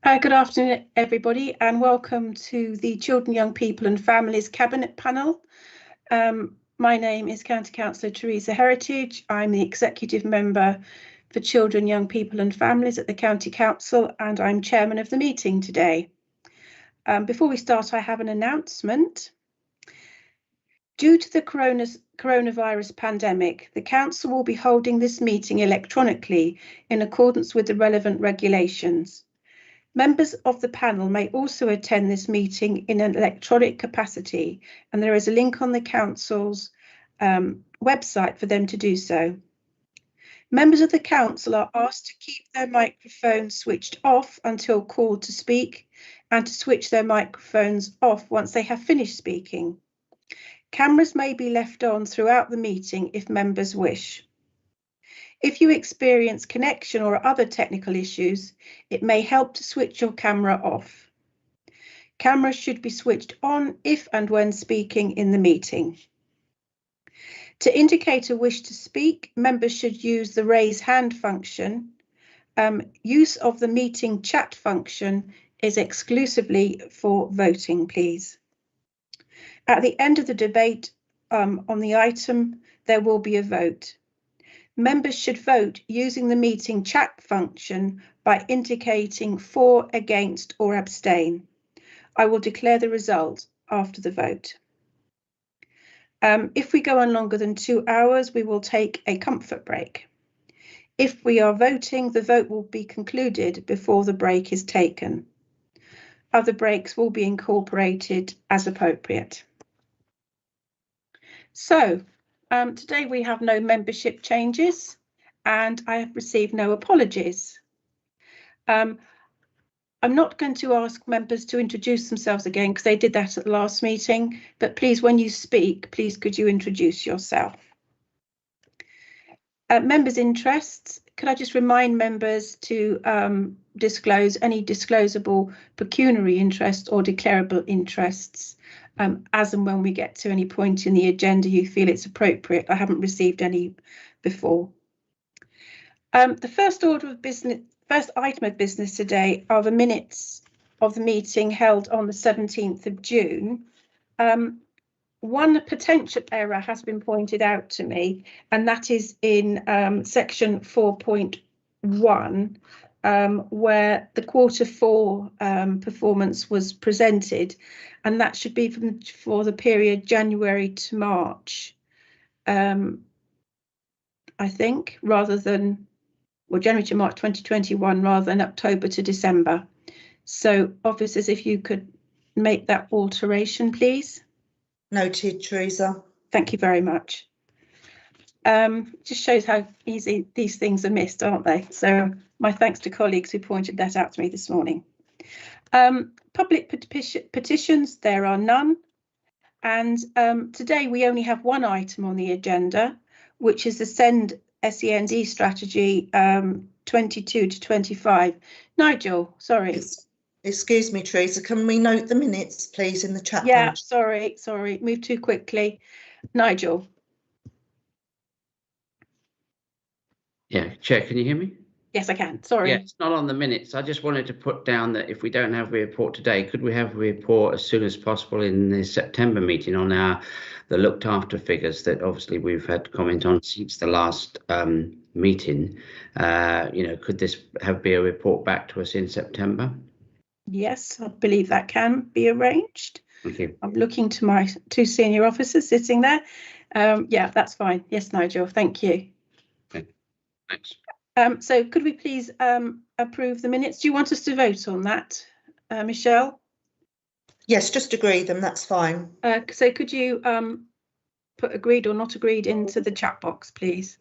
Good afternoon, everybody, and welcome to the Children, Young People and Families Cabinet Panel. My name is County Councillor Teresa Heritage. I'm the Executive Member for Children, Young People and Families at the County Council, and I'm Chairman of the meeting today. Before we start, I have an announcement. Due to the coronavirus pandemic, the Council will be holding this meeting electronically in accordance with the relevant regulations. Members of the panel may also attend this meeting in an electronic capacity, and there is a link on the Council's website for them to do so. Members of the Council are asked to keep their microphones switched off until called to speak, and to switch their microphones off once they have finished speaking. Cameras may be left on throughout the meeting if members wish. If you experience connection or other technical issues, it may help to switch your camera off. Cameras should be switched on if and when speaking in the meeting. To indicate a wish to speak, members should use the raise hand function. Use of the meeting chat function is exclusively for voting, please. At the end of the debate on the item, there will be a vote. Members should vote using the meeting chat function by indicating for, against or abstain. I will declare the result after the vote. If we go on longer than 2 hours, we will take a comfort break. If we are voting, the vote will be concluded before the break is taken. Other breaks will be incorporated as appropriate. So, today we have no membership changes and I have received no apologies. I'm not going to ask members to introduce themselves again because they did that at the last meeting, but please, when you speak, please could you introduce yourself? Members' interests, could I just remind members to disclose any disclosable pecuniary interest or declarable interests as and when we get to any point in the agenda you feel it's appropriate. I haven't received any before. The first item of business today are the minutes of the meeting held on the 17th of June. One potential error has been pointed out to me, and that is in section 4.1, where the Q4 performance was presented, and that should be for the period January to March, I think, rather than, well, January to March 2021 rather than October to December. So, officers, if you could make that alteration, please. Noted, Teresa. Thank you very much. Just shows how easy these things are missed, aren't they? So my thanks to colleagues who pointed that out to me this morning. Public petitions, there are none. And today we only have one item on the agenda, which is the SEND strategy 22 to 25. Nigel, sorry. Excuse me, Teresa, can we note the minutes, please, in the chat? Yeah, function? sorry, moved too quickly. Nigel. Yeah, Chair, can you hear me? Yes, I can. Sorry. Yeah, it's not on the minutes. I just wanted to put down that if we don't have a report today, could we have a report as soon as possible in the September meeting on the looked after figures that obviously we've had comment on since the last meeting? Could this be a report back to us in September? Yes, I believe that can be arranged. Thank you. I'm looking to my two senior officers sitting there. Yeah, that's fine. Yes, Nigel, thank you. Okay. Thanks. So could we please approve the minutes? Do you want us to vote on that, Michelle? Yes, just agree them, that's fine. So could you put agreed or not agreed into the chat box, please?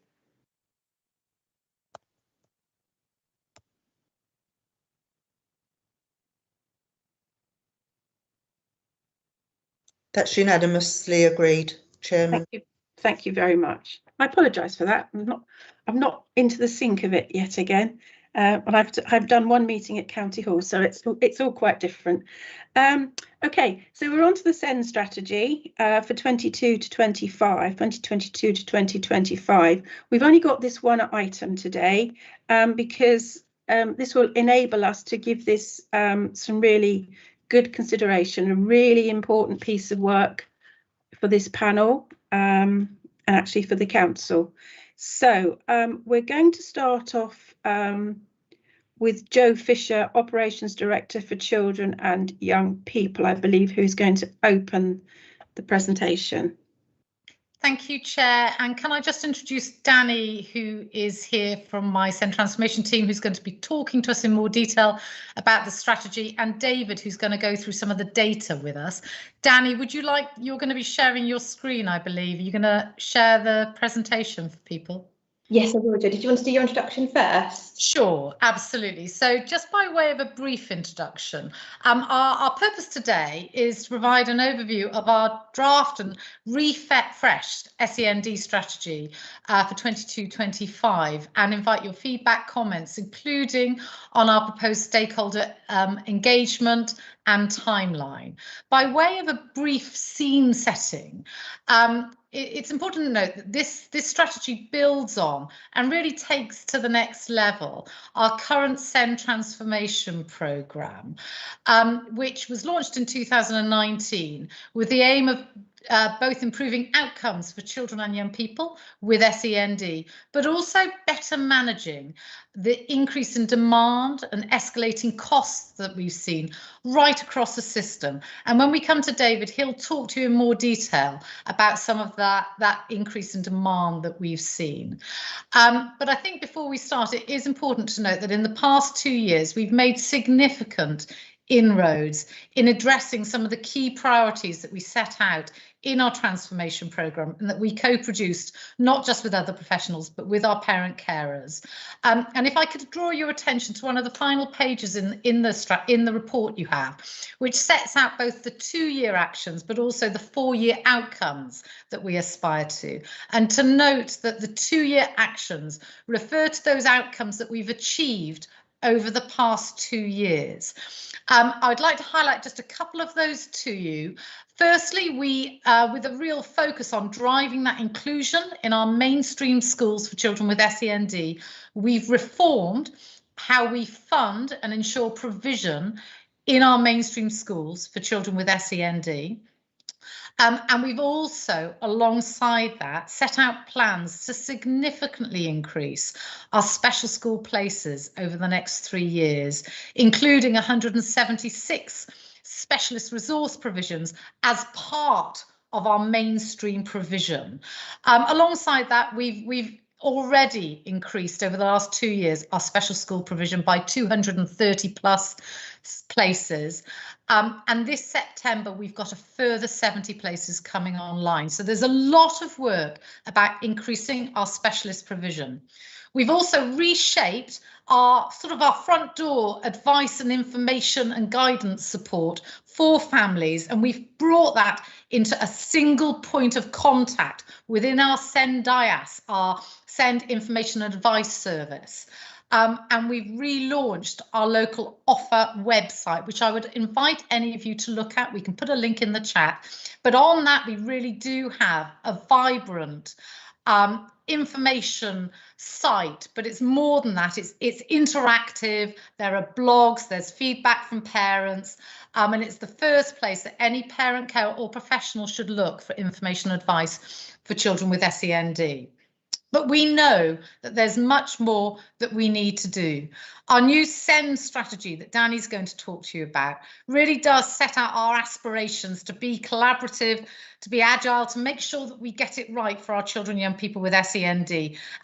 That's unanimously agreed, Chairman. Thank you very much. I apologise for that. I'm not into the sink of it yet again. And I've done one meeting at County Hall, so it's all quite different. Okay, so we're on to the SEND strategy for 22 to 25, 2022 to 2025. We've only got this one item today because this will enable us to give this some really good consideration, a really important piece of work for this panel and actually for the council. So we're going to start off with Jo Fisher, Operations Director for Children and Young People, I believe, who's going to open the presentation. Thank you, Chair. And can I just introduce Danny, who is here from my SEND Transformation team, who's going to be talking to us in more detail about the strategy, and David, who's going to go through some of the data with us. Danny, would you like, you're going to be sharing your screen, I believe. Are you going to share the presentation for people? Yes, I will do. Did you want to do your introduction first? Sure, absolutely. So just by way of a brief introduction, our purpose today is to provide an overview of our draft and refreshed SEND strategy for 22-25 and invite your feedback, comments, including on our proposed stakeholder engagement and timeline. By way of a brief scene setting, it's important to note that this strategy builds on and really takes to the next level our current SEND transformation programme, which was launched in 2019 with the aim of both improving outcomes for children and young people with SEND, but also better managing the increase in demand and escalating costs that we've seen right across the system. And when we come to David, he'll talk to you in more detail about some of that increase in demand that we've seen. But I think before we start, it is important to note that in the past 2 years, we've made significant inroads in addressing some of the key priorities that we set out in our transformation programme and that we co-produced not just with other professionals but with our parent carers. And if I could draw your attention to one of the final pages in the report you have, which sets out both the 2-year actions but also the 4-year outcomes that we aspire to. And to note that the 2-year actions refer to those outcomes that we've achieved over the past 2 years. I'd like to highlight just a couple of those to you. Firstly, we, with a real focus on driving that inclusion in our mainstream schools for children with SEND, we've reformed how we fund and ensure provision in our mainstream schools for children with SEND. And we've also, alongside that, set out plans to significantly increase our special school places over the next 3 years, including 176 specialist resource provisions as part of our mainstream provision. Alongside that, we've already increased over the last 2 years our special school provision by 230 plus places. And this September, we've got a further 70 places coming online. So there's a lot of work about increasing our specialist provision. We've also reshaped our front door advice and information and guidance support for families, and we've brought that into a single point of contact within our SEND DIAS, our SEND Information and Advice Service. And we've relaunched our local offer website, which I would invite any of you to look at. We can put a link in the chat, but on that we really do have a vibrant information site, but it's more than that. It's interactive. There are blogs, there's feedback from parents, and it's the first place that any parent, care or professional should look for information and advice for children with SEND. But we know that there's much more that we need to do. Our new SEND strategy that Danny's going to talk to you about really does set out our aspirations to be collaborative, to be agile, to make sure that we get it right for our children and young people with SEND.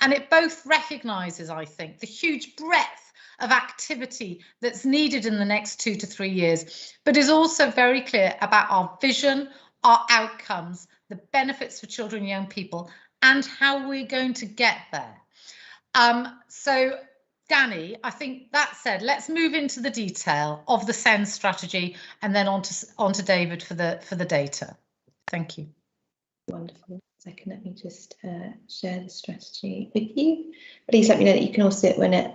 And it both recognises, I think, the huge breadth of activity that's needed in the next 2 to 3 years, but is also very clear about our vision, our outcomes, the benefits for children and young people, and how we're going to get there. So, Danny, I think that said, let's move into the detail of the SEND strategy and then on to David for the data. Thank you. Wonderful. Second, let me just share the strategy with you. Please let me know that you can all see it when it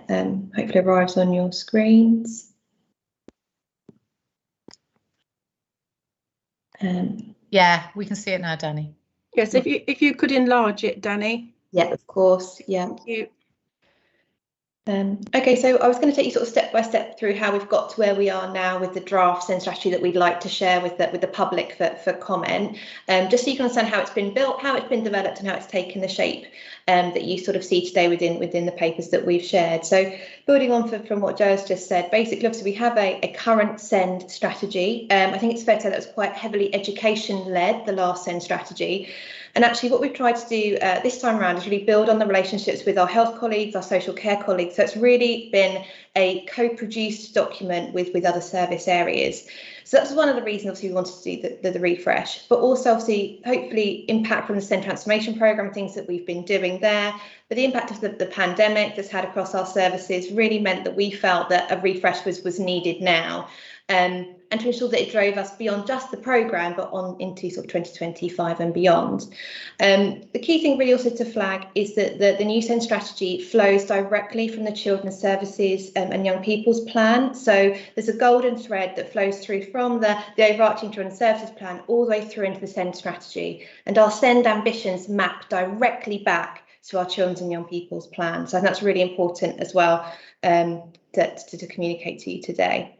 hopefully arrives on your screens. Yeah, we can see it now, Danny. Yes, if you could enlarge it, Danny. Yeah, of course. Yeah. Thank you. Okay, so I was going to take you sort of step by step through how we've got to where we are now with the draft SEND strategy that we'd like to share with the public for comment, just so you can understand how it's been built, how it's been developed, and how it's taken the shape that you sort of see today within the papers that we've shared. So building on from what Jo has just said, basically, obviously, we have a current SEND strategy. I think it's fair to say that was quite heavily education-led, the last SEND strategy. And actually what we've tried to do this time around is really build on the relationships with our health colleagues, our social care colleagues. So it's really been a co-produced document with other service areas. So that's one of the reasons obviously we wanted to do the refresh, but also obviously hopefully impact from the SEND transformation programme, things that we've been doing there. But the impact of the pandemic that's had across our services really meant that we felt that a refresh was needed now. And to ensure that it drove us beyond just the programme, but on into sort of 2025 and beyond. The key thing really also to flag is that the new SEND strategy flows directly from the Children's Services and Young People's Plan. So there's a golden thread that flows through from the overarching Children's Services Plan all the way through into the SEND strategy. And our SEND ambitions map directly back to our Children's and Young People's Plan. So that's really important as well to communicate to you today.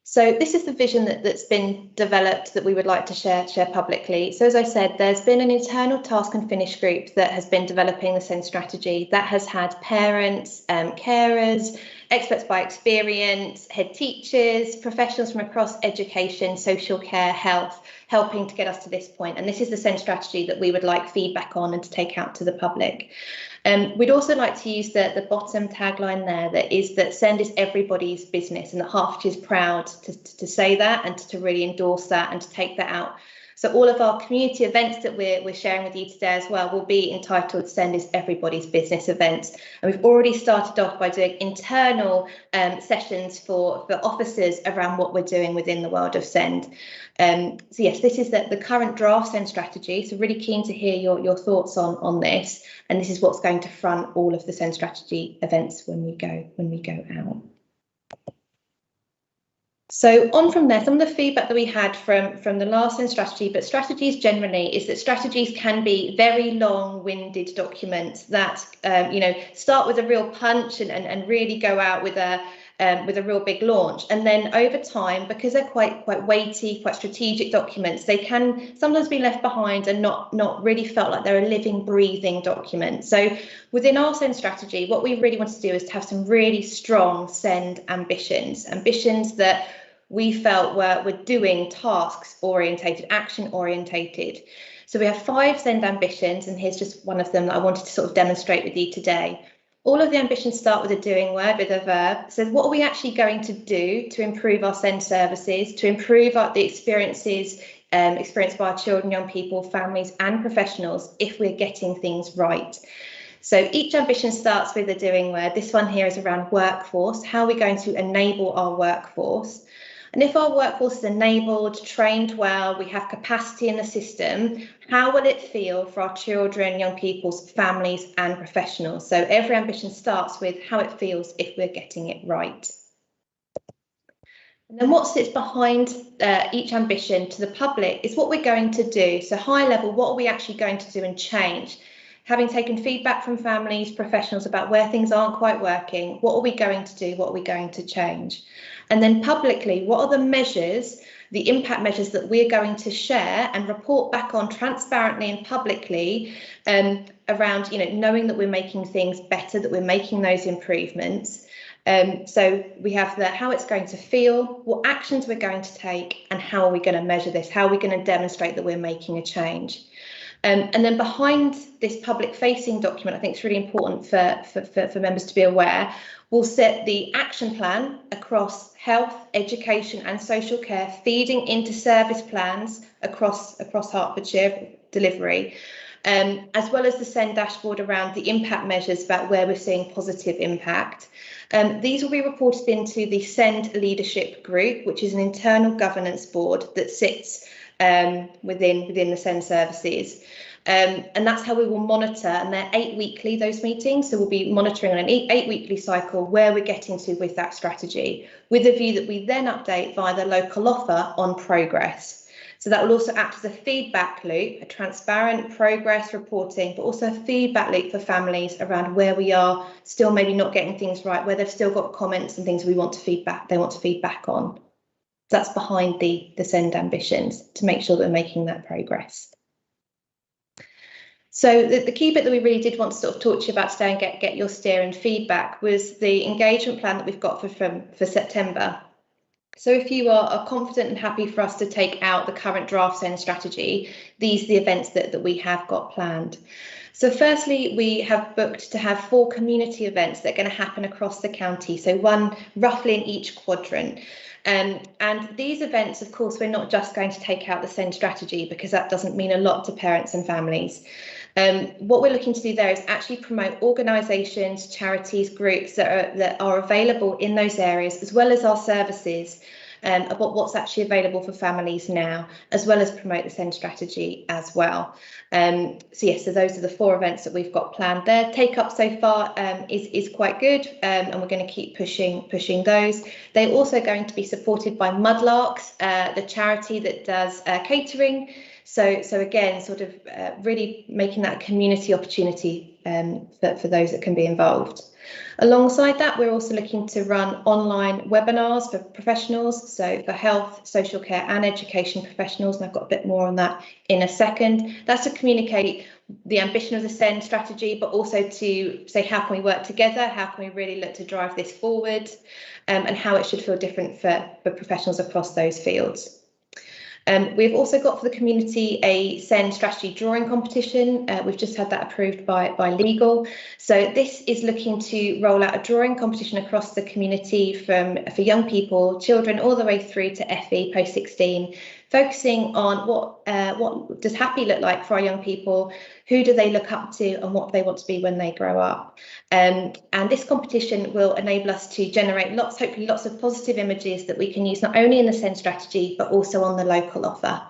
So this is the vision that's been developed that we would like to share publicly. So as I said, there's been an internal task and finish group that has been developing the SEND strategy that has had parents, carers, experts by experience, head teachers, professionals from across education, social care, health, helping to get us to this point. And this is the SEND strategy that we would like feedback on and to take out to the public. We'd also like to use the bottom tagline there, that is that SEND is everybody's business, and that Hertfordshire is proud to say that and to really endorse that and to take that out. So all of our community events that we're sharing with you today as well will be entitled SEND is Everybody's Business events. And we've already started off by doing internal sessions for officers around what we're doing within the world of SEND. So yes, this is the current draft SEND strategy. So really keen to hear your thoughts on this. And this is what's going to front all of the SEND strategy events when we go out. So on from there, some of the feedback that we had from the last SEND strategy, but strategies generally, is that strategies can be very long-winded documents that start with a real punch and really go out with a real big launch, and then over time, because they're quite weighty, quite strategic documents, they can sometimes be left behind and not really felt like they're a living, breathing document. So within our SEND strategy, what we really want to do is to have some really strong SEND ambitions that we felt were doing tasks orientated, action orientated. So we have 5 SEND ambitions, and here's just one of them that I wanted to sort of demonstrate with you today. All of the ambitions start with a doing word, with a verb. So what are we actually going to do to improve our SEND services, to improve the experiences experienced by our children, young people, families and professionals if we're getting things right? So each ambition starts with a doing word. This one here is around workforce. How are we going to enable our workforce? And if our workforce is enabled, trained well, we have capacity in the system, how will it feel for our children, young people's families and professionals? So every ambition starts with how it feels if we're getting it right. And then what sits behind each ambition to the public is what we're going to do. So high level, what are we actually going to do and change? Having taken feedback from families, professionals about where things aren't quite working, what are we going to do? What are we going to change? And then publicly, what are the measures, the impact measures that we're going to share and report back on transparently and publicly around, knowing that we're making things better, that we're making those improvements. So we have how it's going to feel, what actions we're going to take, and how are we going to measure this? How are we going to demonstrate that we're making a change? And then behind this public-facing document, I think it's really important for members to be aware, we'll set the action plan across health, education and social care, feeding into service plans across Hertfordshire delivery, as well as the SEND dashboard around the impact measures about where we're seeing positive impact. These will be reported into the SEND leadership group, which is an internal governance board that sits within the SEND services. And that's how we will monitor, and they're 8 weekly, those meetings. So we'll be monitoring on an 8 weekly cycle where we're getting to with that strategy, with a view that we then update via the local offer on progress. So that will also act as a feedback loop, a transparent progress reporting, but also a feedback loop for families around where we are still maybe not getting things right, where they've still got comments and things they want to feedback on. So that's behind the SEND ambitions, to make sure that we're making that progress. So the key bit that we really did want to sort of talk to you about today and get your steer and feedback was the engagement plan that we've got for September. So if you are confident and happy for us to take out the current draft SEND strategy, these are the events that we have got planned. So firstly, we have booked to have 4 community events that are going to happen across the county, so one roughly in each quadrant. And these events, of course, we're not just going to take out the SEND strategy, because that doesn't mean a lot to parents and families. What we're looking to do there is actually promote organisations, charities, groups that are available in those areas, as well as our services, about what's actually available for families now, as well as promote the SEND strategy as well. So yes, so those are the 4 events that we've got planned there. Take up so far is quite good, and we're going to keep pushing those. They're also going to be supported by Mudlarks, the charity that does catering. So again, sort of really making that a community opportunity for those that can be involved. Alongside that, we're also looking to run online webinars for professionals, so for health, social care and education professionals, and I've got a bit more on that in a second. That's to communicate the ambition of the SEND strategy, but also to say how can we work together, how can we really look to drive this forward, and how it should feel different for professionals across those fields. We've also got for the community a SEND strategy drawing competition. We've just had that approved by legal. So this is looking to roll out a drawing competition across the community for young people, children, all the way through to FE post 16, focusing on what does happy look like for our young people, who do they look up to, and what they want to be when they grow up. And this competition will enable us to generate hopefully lots of positive images that we can use not only in the SEND strategy, but also on the local offer.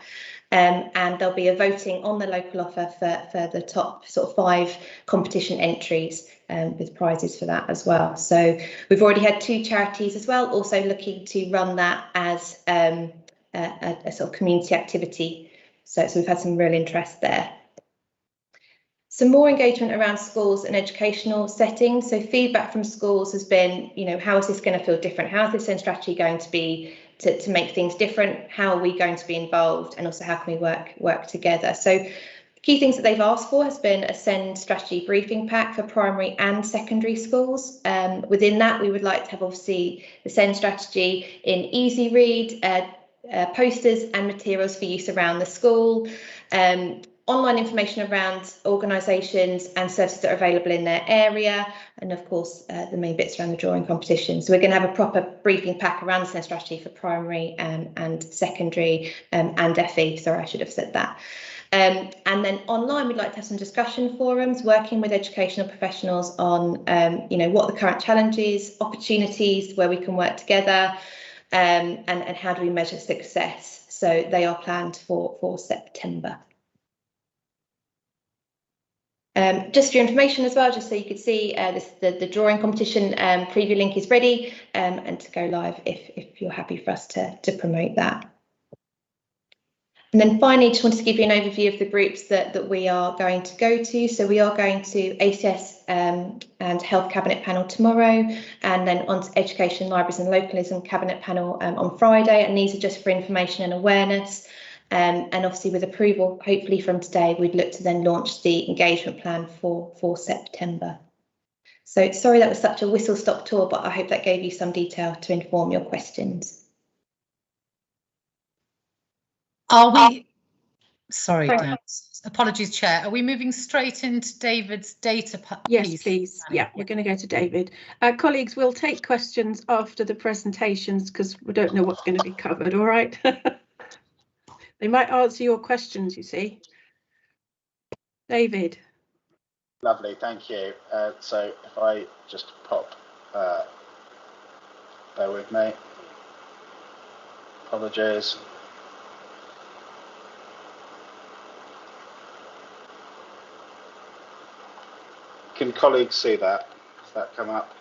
And there'll be a voting on the local offer for the top sort of 5 competition entries, with prizes for that as well. So we've already had 2 charities as well, also looking to run that as a sort of community activity. So we've had some real interest there. Some more engagement around schools and educational settings. So feedback from schools has been, how is this going to feel different? How is this SEND strategy going to be to make things different? How are we going to be involved? And also how can we work together? So key things that they've asked for has been a SEND strategy briefing pack for primary and secondary schools. Within that, we would like to have obviously the SEND strategy in easy read, posters and materials for use around the school, online information around organisations and services that are available in their area, and of course the main bits around the drawing competition. So we're going to have a proper briefing pack around the SEND strategy for primary and secondary and FE, sorry, I should have said that. And then online, we'd like to have some discussion forums, working with educational professionals on what the current challenges, opportunities where we can work together, and how do we measure success. So they are planned for September. Just for your information as well, just so you could see the drawing competition preview link is ready, and to go live if you're happy for us to promote that. And then finally, just wanted to give you an overview of the groups that we are going to go to. So we are going to ACS and Health Cabinet Panel tomorrow, and then on to Education, Libraries and Localism Cabinet Panel on Friday. And these are just for information and awareness. And obviously with approval, hopefully from today, we'd look to then launch the engagement plan for September. So sorry that was such a whistle-stop tour, but I hope that gave you some detail to inform your questions. Are we, sorry, Dan, apologies, Chair. Are we moving straight into David's data piece? Yes, please. Yeah, we're going to go to David. Colleagues, we'll take questions after the presentations because we don't know what's going to be covered, all right? They might answer your questions, you see. David. Lovely, thank you. So if I just pop, bear with me. Apologies. Can colleagues see that? Does that come up?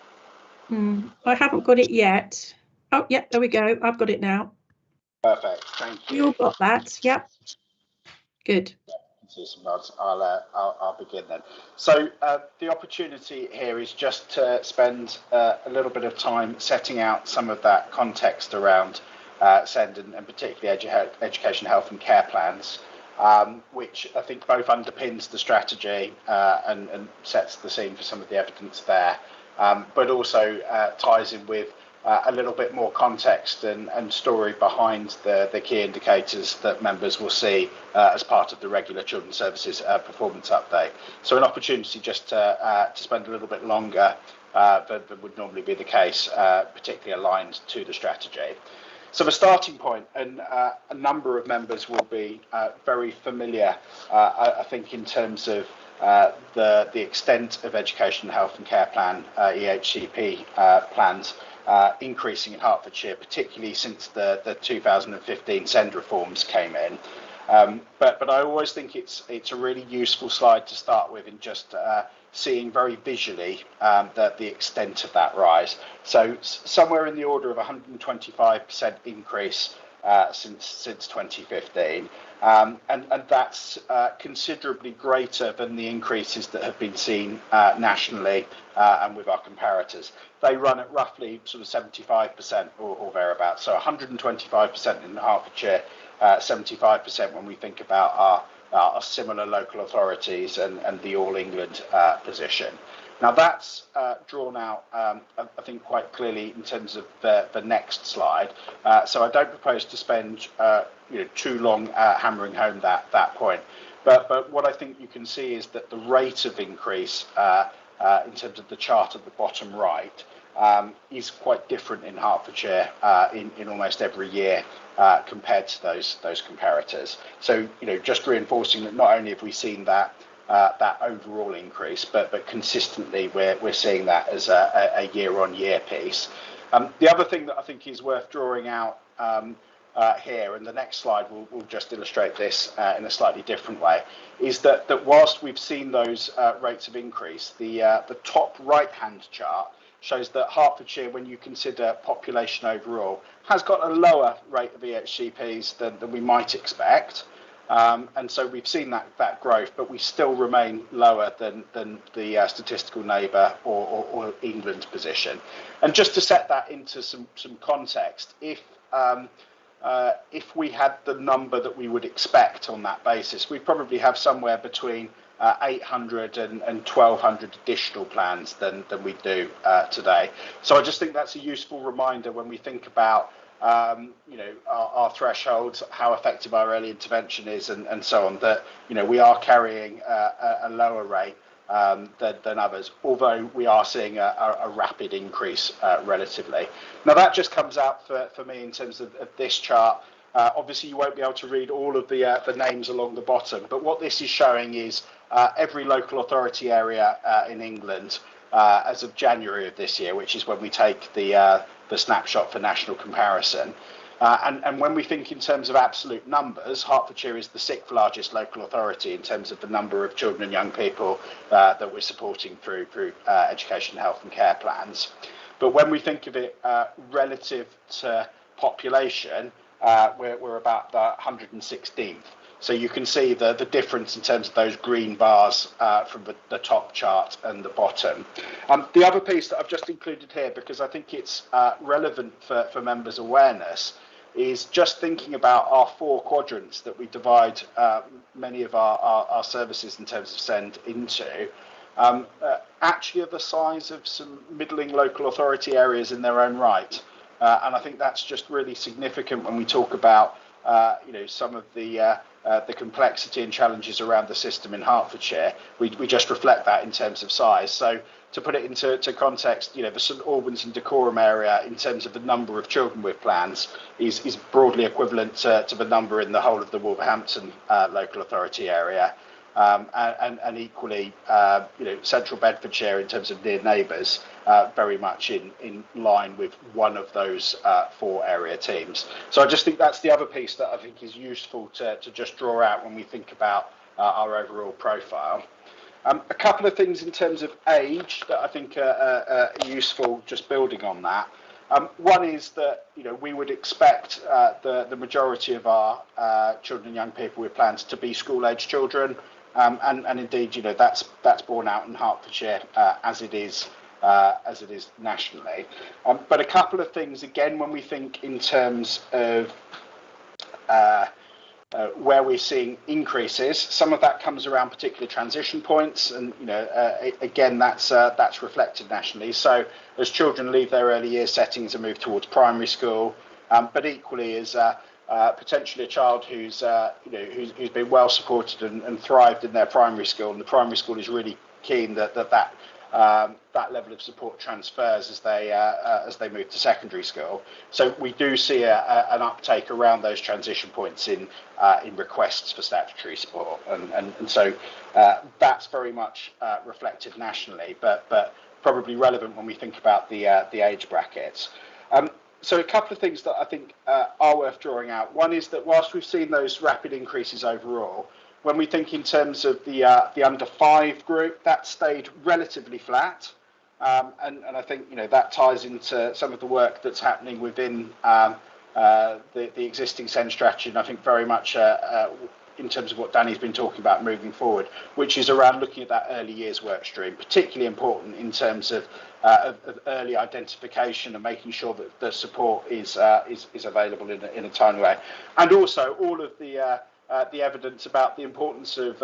I haven't got it yet. Oh, yeah, there we go. I've got it now. Perfect. Thank You all you. got that? Yep. Good. See some nods. I'll begin then. So the opportunity here is just to spend a little bit of time setting out some of that context around SEND and particularly education, health and care plans, which I think both underpins the strategy and sets the scene for some of the evidence there, but also ties in with a little bit more context and story behind the key indicators that members will see as part of the regular Children's Services performance update. So an opportunity just to spend a little bit longer than would normally be the case, particularly aligned to the strategy. So the starting point, and a number of members will be very familiar, I think, in terms of the extent of education, health and care plan, EHCP plans, increasing in Hertfordshire, particularly since the 2015 SEND reforms came in. But I always think it's a really useful slide to start with in just seeing very visually the extent of that rise. So somewhere in the order of 125% increase since 2015. And that's considerably greater than the increases that have been seen nationally and with our comparators. They run at roughly sort of 75% or thereabouts. So 125% in Hertfordshire, 75% when we think about our similar local authorities and the All England position. Now that's drawn out, I think, quite clearly in terms of the next slide. So I don't propose to spend too long hammering home that point. But what I think you can see is that the rate of increase in terms of the chart at the bottom right is quite different in Hertfordshire in almost every year compared to those comparators. So just reinforcing that not only have we seen that overall increase, but consistently we're seeing that as a year-on-year piece. The other thing that I think is worth drawing out here, and the next slide will just illustrate this in a slightly different way, is that whilst we've seen those rates of increase, the top right-hand chart shows that Hertfordshire, when you consider population overall, has got a lower rate of EHCPs than we might expect. And so we've seen that growth, but we still remain lower than the statistical neighbour or England's position. And just to set that into some context, if we had the number that we would expect on that basis, we probably have somewhere between 800 and 1,200 additional plans than we do today. So I just think that's a useful reminder when we think about our thresholds, how effective our early intervention is, and so on, that we are carrying a lower rate than others, although we are seeing a rapid increase relatively. Now that just comes out for me in terms of this chart. Obviously you won't be able to read all of the names along the bottom, but what this is showing is every local authority area in England as of January of this year, which is when we take the snapshot for national comparison. And when we think in terms of absolute numbers, Hertfordshire is the 6th largest local authority in terms of the number of children and young people that we're supporting through education, health and care plans. But when we think of it relative to population, we're about the 116th. So you can see the difference in terms of those green bars from the top chart and the bottom. The other piece that I've just included here, because I think it's relevant for members' awareness, is just thinking about our 4 quadrants that we divide many of our services in terms of SEND into. Actually are the size of some middling local authority areas in their own right. And I think that's just really significant when we talk about some of the complexity and challenges around the system in Hertfordshire. We just reflect that in terms of size. So to put it into context, the St Albans and Dacorum area in terms of the number of children with plans is broadly equivalent to the number in the whole of the Wolverhampton local authority area. And equally, central Bedfordshire in terms of near neighbours, very much in line with one of those 4 area teams. So I just think that's the other piece that I think is useful to just draw out when we think about our overall profile. A couple of things in terms of age that I think are useful, just building on that. One is that we would expect the majority of our children and young people with plans to be school-age children, and indeed that's borne out in Hertfordshire as it is nationally. But a couple of things again when we think in terms of where we're seeing increases. Some of that comes around particular transition points, and again that's reflected nationally. So as children leave their early years settings and move towards primary school, but equally as potentially a child who's been well supported and thrived in their primary school, and the primary school is really keen that level of support transfers as they move to secondary school. So we do see an uptake around those transition points in requests for statutory support, and so that's very much reflected nationally, but probably relevant when we think about the age brackets. So a couple of things that I think are worth drawing out. One is that whilst we've seen those rapid increases overall, when we think in terms of the under 5 group, that stayed relatively flat, and I think that ties into some of the work that's happening within the existing SEND strategy, and I think very much in terms of what Danny's been talking about moving forward, which is around looking at that early years work stream, particularly important in terms of early identification and making sure that the support is available in a timely way, and also all of the evidence about the importance of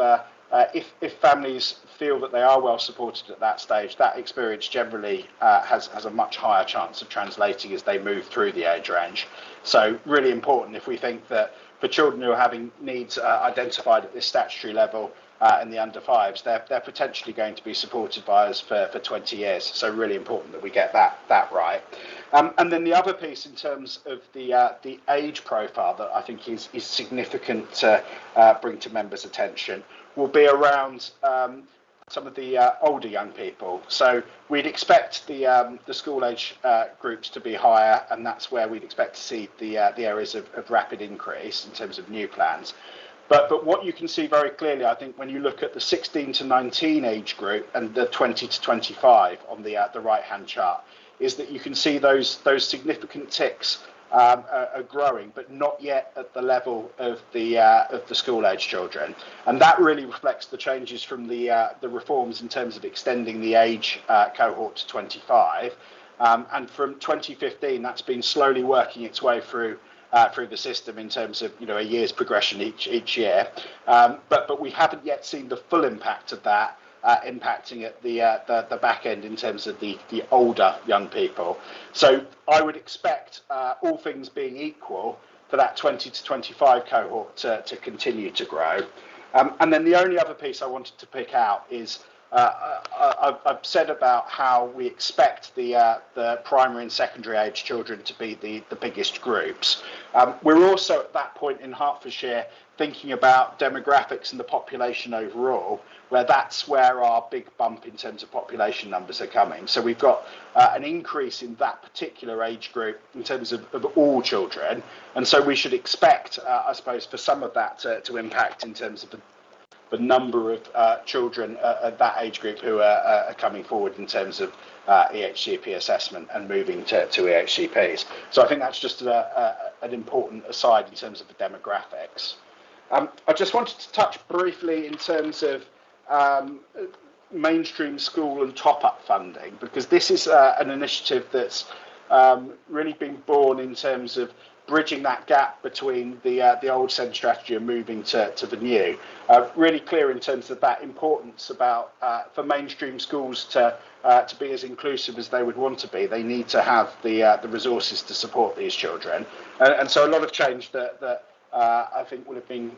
if families feel that they are well supported at that stage, that experience generally has a much higher chance of translating as they move through the age range. So really important if we think that for children who are having needs identified at this statutory level in the under 5s, they're potentially going to be supported by us for 20 years. So really important that we get that right. And then the other piece in terms of the age profile that I think is significant to bring to members' attention will be around some of the older young people. So we'd expect the school age groups to be higher, and that's where we'd expect to see the areas of rapid increase in terms of new plans. But what you can see very clearly, I think, when you look at the 16 to 19 age group and the 20 to 25 on the right-hand chart, is that you can see those significant ticks are growing, but not yet at the level of the school-age children, and that really reflects the changes from the reforms in terms of extending the age cohort to 25, and from 2015 that's been slowly working its way through the system in terms of a year's progression each year, but we haven't yet seen the full impact of that impacting at the back end in terms of the older young people. So I would expect, all things being equal, for that 20 to 25 cohort to continue to grow. And then the only other piece I wanted to pick out is I've said about how we expect the primary and secondary age children to be the biggest groups. We're also at that point in Hertfordshire thinking about demographics and the population overall, where that's where our big bump in terms of population numbers are coming. So we've got an increase in that particular age group in terms of all children, and so we should expect, I suppose, for some of that to impact in terms of the number of children at that age group who are coming forward in terms of EHCP assessment and moving to EHCPs. So I think that's just an important aside in terms of the demographics. I just wanted to touch briefly in terms of mainstream school and top-up funding, because this is an initiative that's really been born in terms of bridging that gap between the old SEND strategy and moving to the new. Really clear in terms of that importance about for mainstream schools to be as inclusive as they would want to be, they need to have the resources to support these children, and so a lot of change that I think would have been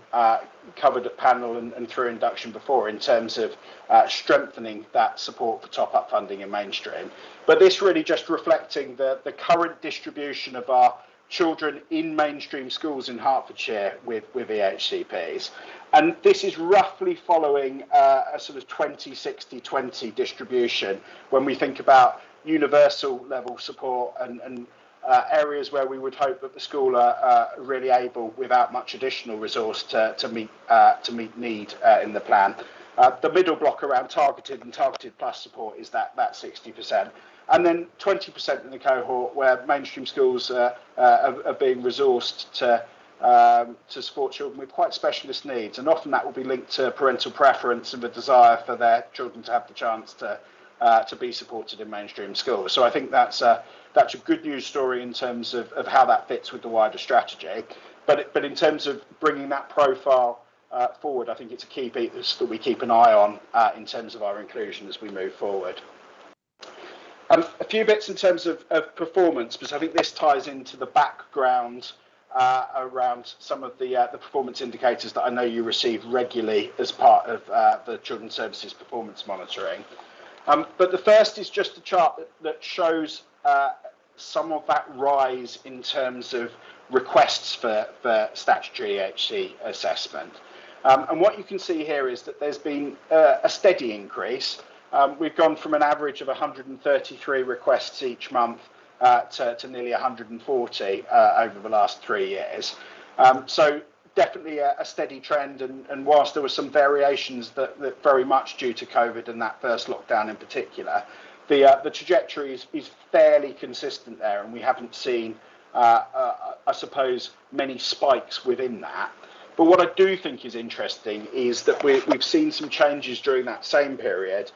covered at panel and through induction before in terms of strengthening that support for top-up funding in mainstream. But this really just reflecting the current distribution of our children in mainstream schools in Hertfordshire with EHCPs. And this is roughly following a sort of 20-60-20 distribution when we think about universal level support and areas where we would hope that the school are really able, without much additional resource, to meet need in the plan. The middle block around targeted and targeted plus support is that 60%. and then 20% in the cohort where mainstream schools are being resourced to support children with quite specialist needs, and often that will be linked to parental preference and the desire for their children to have the chance to be supported in mainstream schools. So I think that's a good news story in terms of how that fits with the wider strategy. But in terms of bringing that profile forward, I think it's a key piece that we keep an eye on in terms of our inclusion as we move forward. A few bits in terms of performance, because I think this ties into the background around some of the performance indicators that I know you receive regularly as part of the Children's Services performance monitoring. But the first is just a chart that shows some of that rise in terms of requests for statutory EHC assessment. And what you can see here is that there's been a steady increase. We've gone from an average of 133 requests each month to nearly 140 over the last 3 years. So definitely a steady trend, and whilst there were some variations that very much due to COVID and that first lockdown in particular, the trajectory is fairly consistent there, and we haven't seen, I suppose, many spikes within that. But what I do think is interesting is that we've seen some changes during that same period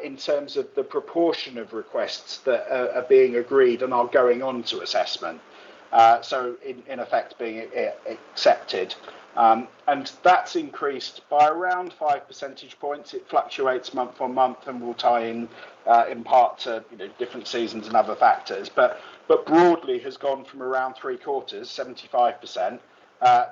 in terms of the proportion of requests that are being agreed and are going on to assessment. So in effect being accepted. And that's increased by around 5 percentage points. It fluctuates month on month and will tie in part to different seasons and other factors. But broadly has gone from around 3/4, 75%,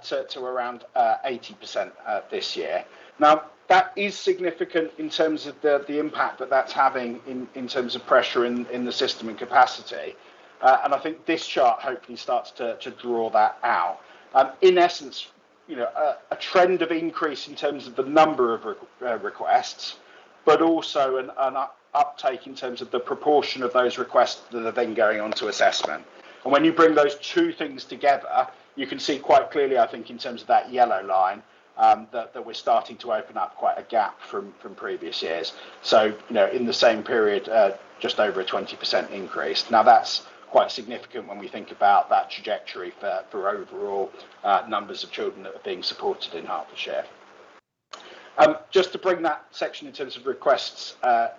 to around 80% this year. Now, that is significant in terms of the impact that's having in terms of pressure in the system and capacity. And I think this chart hopefully starts to draw that out. In essence, a trend of increase in terms of the number of requests, but also an uptake in terms of the proportion of those requests that are then going on to assessment. And when you bring those two things together, you can see quite clearly, I think, in terms of that yellow line, that we're starting to open up quite a gap from previous years. So, in the same period, just over a 20% increase. Now, that's quite significant when we think about that trajectory for overall numbers of children that are being supported in Hertfordshire. Just to bring that section in terms of requests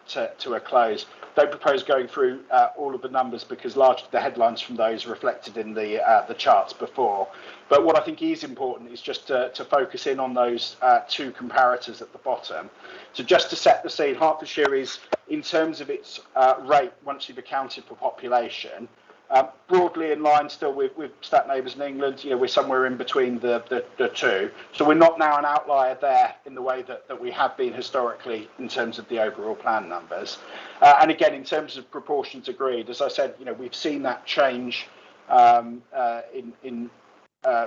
to a close, don't propose going through all of the numbers because largely the headlines from those are reflected in the charts before. But what I think is important is just to focus in on those two comparators at the bottom. So just to set the scene, Hertfordshire is, in terms of its rate, once you've accounted for population, broadly in line still with stat neighbours in England. We're somewhere in between the two. So we're not now an outlier there in the way that we have been historically in terms of the overall plan numbers. And again, in terms of proportions agreed, as I said, we've seen that change in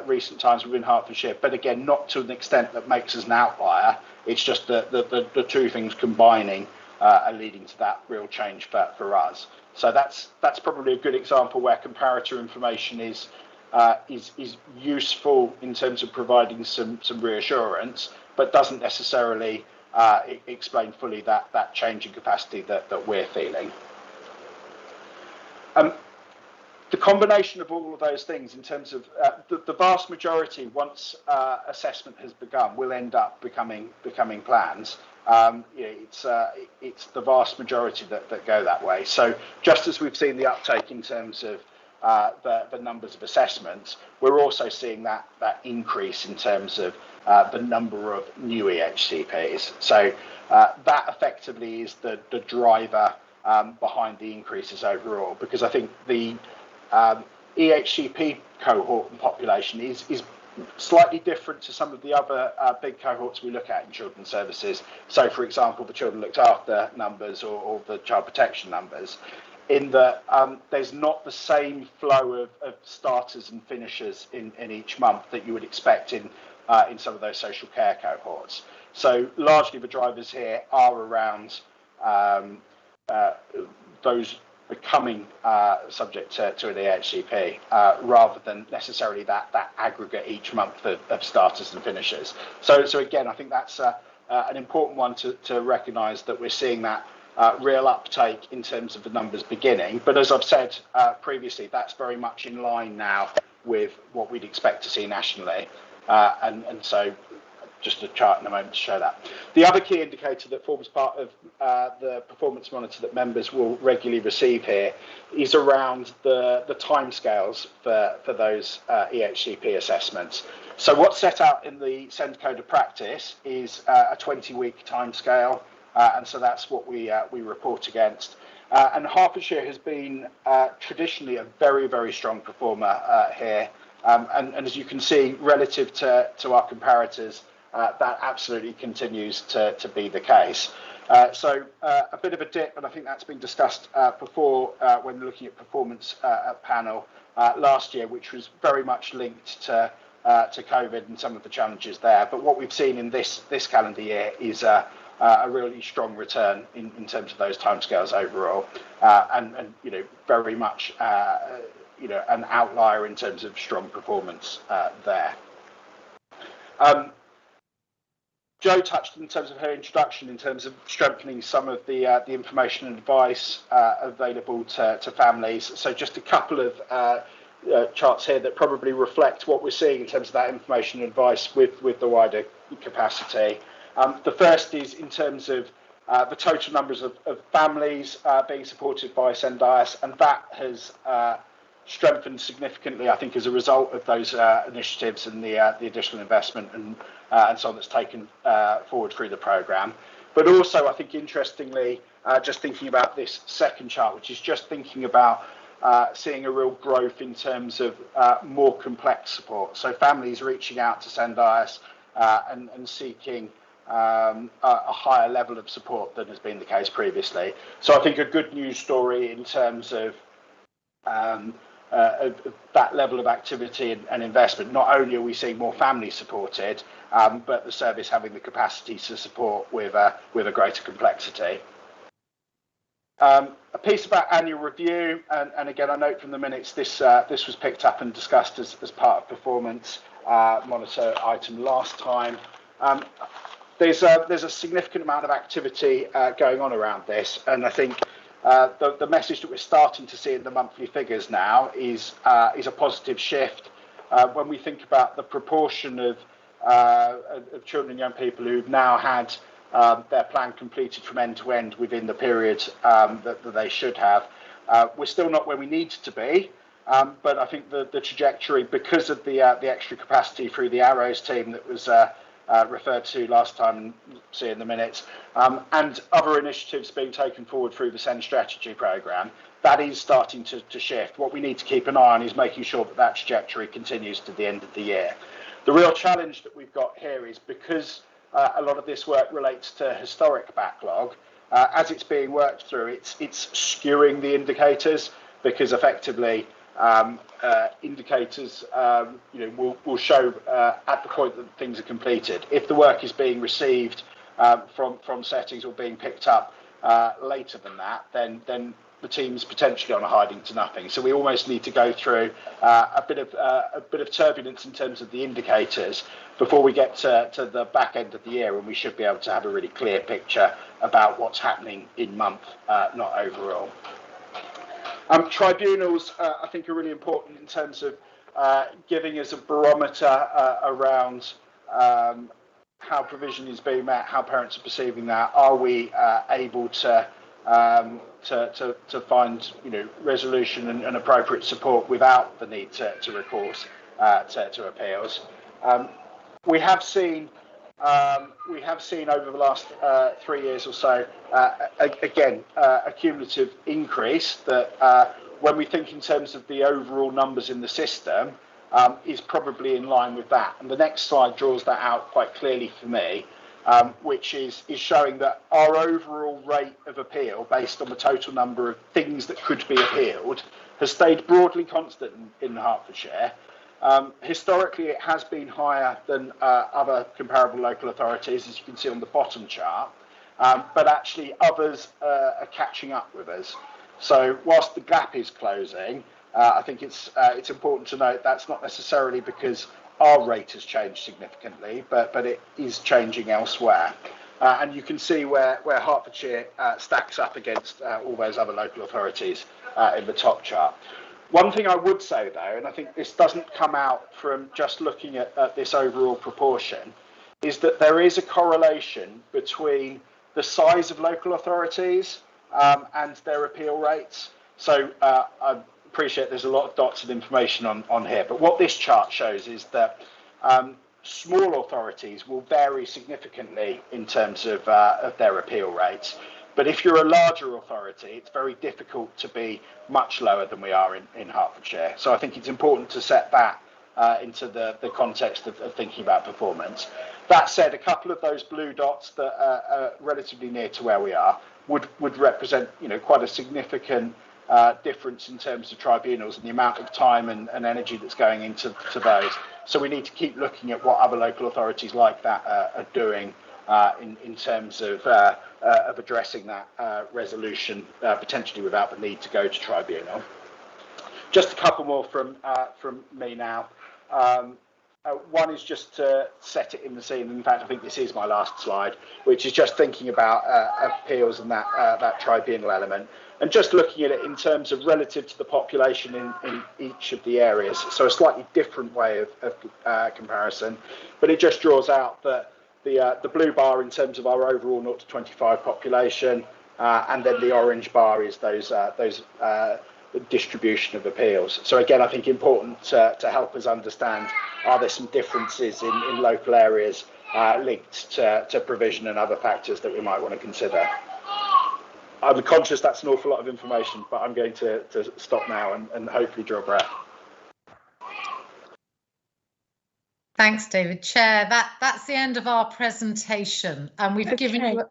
recent times within Hertfordshire, but again, not to an extent that makes us an outlier. It's just the two things combining are leading to that real change for us. So that's probably a good example where comparator information is useful in terms of providing some reassurance, but doesn't necessarily explain fully that change in capacity that we're feeling. The combination of all of those things in terms of the vast majority, once assessment has begun, will end up becoming plans. It's the vast majority that go that way. So just as we've seen the uptake in terms of the numbers of assessments, we're also seeing that increase in terms of the number of new EHCPs. So that effectively is the driver behind the increases overall, because I think the EHCP cohort and population is slightly different to some of the other big cohorts we look at in children's services. So, for example, the children looked after numbers or the child protection numbers, in that there's not the same flow of starters and finishers in each month that you would expect in some of those social care cohorts. So largely the drivers here are around those becoming subject to an EHCP rather than necessarily that aggregate each month of starters and finishers. So again, I think that's an important one to recognise, that we're seeing that real uptake in terms of the numbers beginning. But as I've said previously, that's very much in line now with what we'd expect to see nationally. And so just a chart in a moment to show that. The other key indicator that forms part of the performance monitor that members will regularly receive here is around the timescales for those EHCP assessments. So what's set out in the SEND Code of Practice is a 20-week timescale, and so that's what we report against. And Hertfordshire has been traditionally a very, very strong performer here. And as you can see, relative to our comparators, that absolutely continues to be the case. So a bit of a dip, and I think that's been discussed before when looking at performance at panel last year, which was very much linked to COVID and some of the challenges there. But what we've seen in this calendar year is a really strong return in terms of those timescales overall, and very much an outlier in terms of strong performance there. Jo touched in terms of her introduction in terms of strengthening some of the information and advice available to families. So just a couple of charts here that probably reflect what we're seeing in terms of that information and advice with the wider capacity. The first is in terms of the total numbers of families being supported by SENDIAS, and that has strengthened significantly, I think, as a result of those initiatives and the additional investment and so on that's taken forward through the programme. But also, I think, interestingly, just thinking about this second chart, which is just thinking about seeing a real growth in terms of more complex support. So families reaching out to SENDIAS and seeking a higher level of support than has been the case previously. So I think a good news story in terms of that level of activity and investment. Not only are we seeing more families supported, but the service having the capacity to support with a greater complexity. A piece about annual review, and again, I note from the minutes this was picked up and discussed as part of performance monitor item last time. There's a significant amount of activity going on around this, and I think the message that we're starting to see in the monthly figures now is a positive shift. When we think about the proportion of children and young people who've now had their plan completed from end to end within the period that they should have, we're still not where we need to be, but I think the trajectory, because of the extra capacity through the Arrows team that was referred to last time and see in the minutes, and other initiatives being taken forward through the SEND strategy programme, that is starting to shift. What we need to keep an eye on is making sure that that trajectory continues to the end of the year. The real challenge that we've got here is because a lot of this work relates to historic backlog, as it's being worked through, it's skewing the indicators, because effectively indicators will show at the point that things are completed. If the work is being received from settings or being picked up later than that, then the team's potentially on a hiding to nothing. So we almost need to go through a bit of turbulence in terms of the indicators before we get to the back end of the year, when we should be able to have a really clear picture about what's happening in month, not overall. Tribunals, I think, are really important in terms of giving us a barometer around how provision is being met, how parents are perceiving that. Are we able to find resolution and appropriate support without the need to recourse to appeals? We have seen over the last 3 years or so, again, a cumulative increase that, when we think in terms of the overall numbers in the system, is probably in line with that. And the next slide draws that out quite clearly for me, which is showing that our overall rate of appeal, based on the total number of things that could be appealed, has stayed broadly constant in Hertfordshire. Historically, it has been higher than other comparable local authorities, as you can see on the bottom chart, but actually others are catching up with us. So whilst the gap is closing, I think it's important to note that's not necessarily because our rate has changed significantly, but it is changing elsewhere. And you can see where Hertfordshire stacks up against all those other local authorities in the top chart. One thing I would say, though, and I think this doesn't come out from just looking at this overall proportion, is that there is a correlation between the size of local authorities and their appeal rates. So I appreciate there's a lot of dots of information on here, but what this chart shows is that small authorities will vary significantly in terms of their appeal rates. But if you're a larger authority, it's very difficult to be much lower than we are in Hertfordshire. So I think it's important to set that into the context of thinking about performance. That said, a couple of those blue dots that are relatively near to where we are would represent, quite a significant difference in terms of tribunals and the amount of time and energy that's going into those. So we need to keep looking at what other local authorities like that are doing in terms of addressing that resolution, potentially without the need to go to tribunal. Just a couple more from me now. One is just to set it in the scene. In fact, I think this is my last slide, which is just thinking about appeals and that tribunal element, and just looking at it in terms of relative to the population in each of the areas. So a slightly different way of comparison, but it just draws out that the blue bar in terms of our overall 0 to 25 population, and then the orange bar is those distribution of appeals. So again, I think important to help us understand, are there some differences in local areas linked to provision and other factors that we might want to consider. I'm conscious that's an awful lot of information, but I'm going to stop now and hopefully draw breath. Thanks, David. Chair, that's the end of our presentation, and we've given you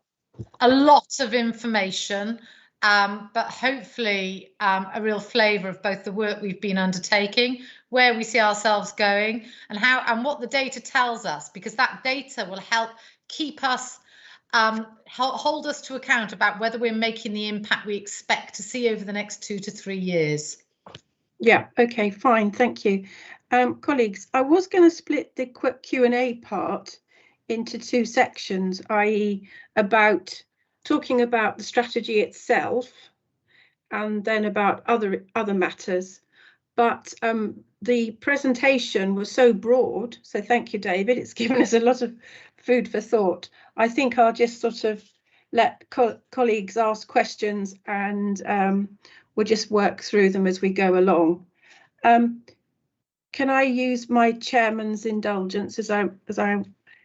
a lot of information, but hopefully a real flavour of both the work we've been undertaking, where we see ourselves going, and what the data tells us, because that data will help keep us, hold us to account about whether we're making the impact we expect to see over the next 2 to 3 years. Yeah, okay, fine, thank you. Colleagues, I was going to split the quick Q&A part into 2 sections, i.e. about talking about the strategy itself and then about other matters. But the presentation was so broad, so thank you, David. It's given us a lot of food for thought. I think I'll just sort of let colleagues ask questions, and we'll just work through them as we go along. Can I use my chairman's indulgence as I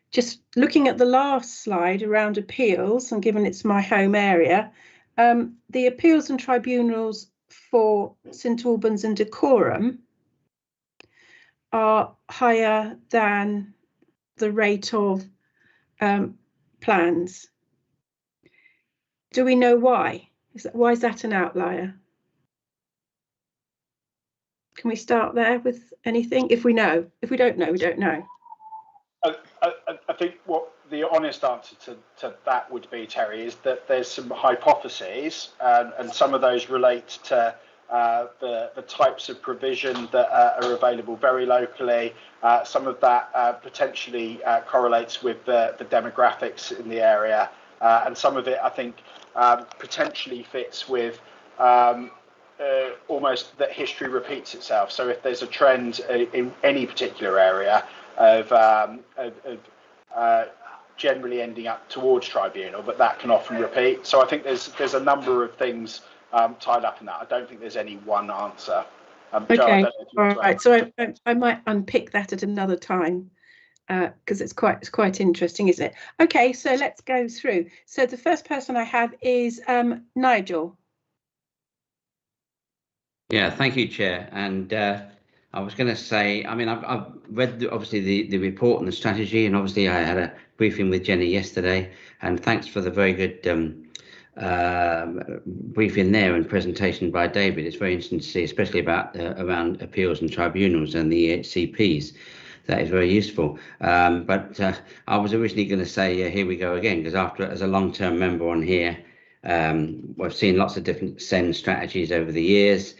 just looking at the last slide around appeals, and given it's my home area, the appeals and tribunals for St Albans and Dacorum are higher than the rate of plans. Do we know why? Why is that an outlier? Can we start there with anything? If we know, if we don't know, we don't know. I think what the honest answer to that would be, Terry, is that there's some hypotheses, and some of those relate to the types of provision that are available very locally. Some of that potentially correlates with the demographics in the area, and some of it, I think, potentially fits with almost that history repeats itself. So if there's a trend in any particular area of generally ending up towards tribunal, but that can often repeat. So I think there's a number of things tied up in that. I don't think there's any one answer. Okay, Joe, all right. So I might unpick that at another time, because it's quite interesting, isn't it? Okay, so let's go through. So the first person I have is Nigel. Yeah, thank you, Chair. And I was going to say, I mean, I've read obviously the report and the strategy, and obviously I had a briefing with Jenny yesterday, and thanks for the very good briefing there and presentation by David. It's very interesting to see, especially about around appeals and tribunals and the CPs. That is very useful. But I was originally going to say, here we go again, because as a long-term member on here, we've seen lots of different SEND strategies over the years.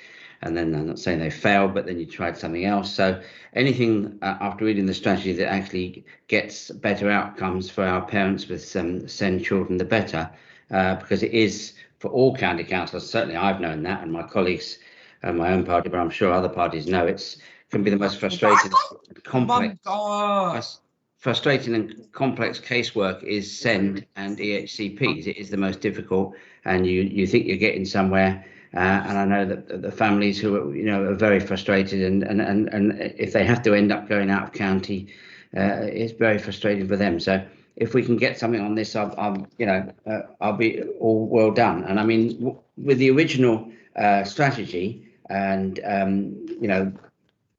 and then I'm not saying they failed, but then you tried something else. So anything after reading the strategy that actually gets better outcomes for our parents with SEND children, the better, because it is for all county councillors. Certainly I've known that, and my colleagues and my own party, but I'm sure other parties know can be the most frustrating and complex. Frustrating and complex casework is SEND and EHCPs. It is the most difficult, and you think you're getting somewhere. And I know that the families who are very frustrated, and if they have to end up going out of county, it's very frustrating for them. So if we can get something on this, I'll be all well done. And I mean, with the original strategy and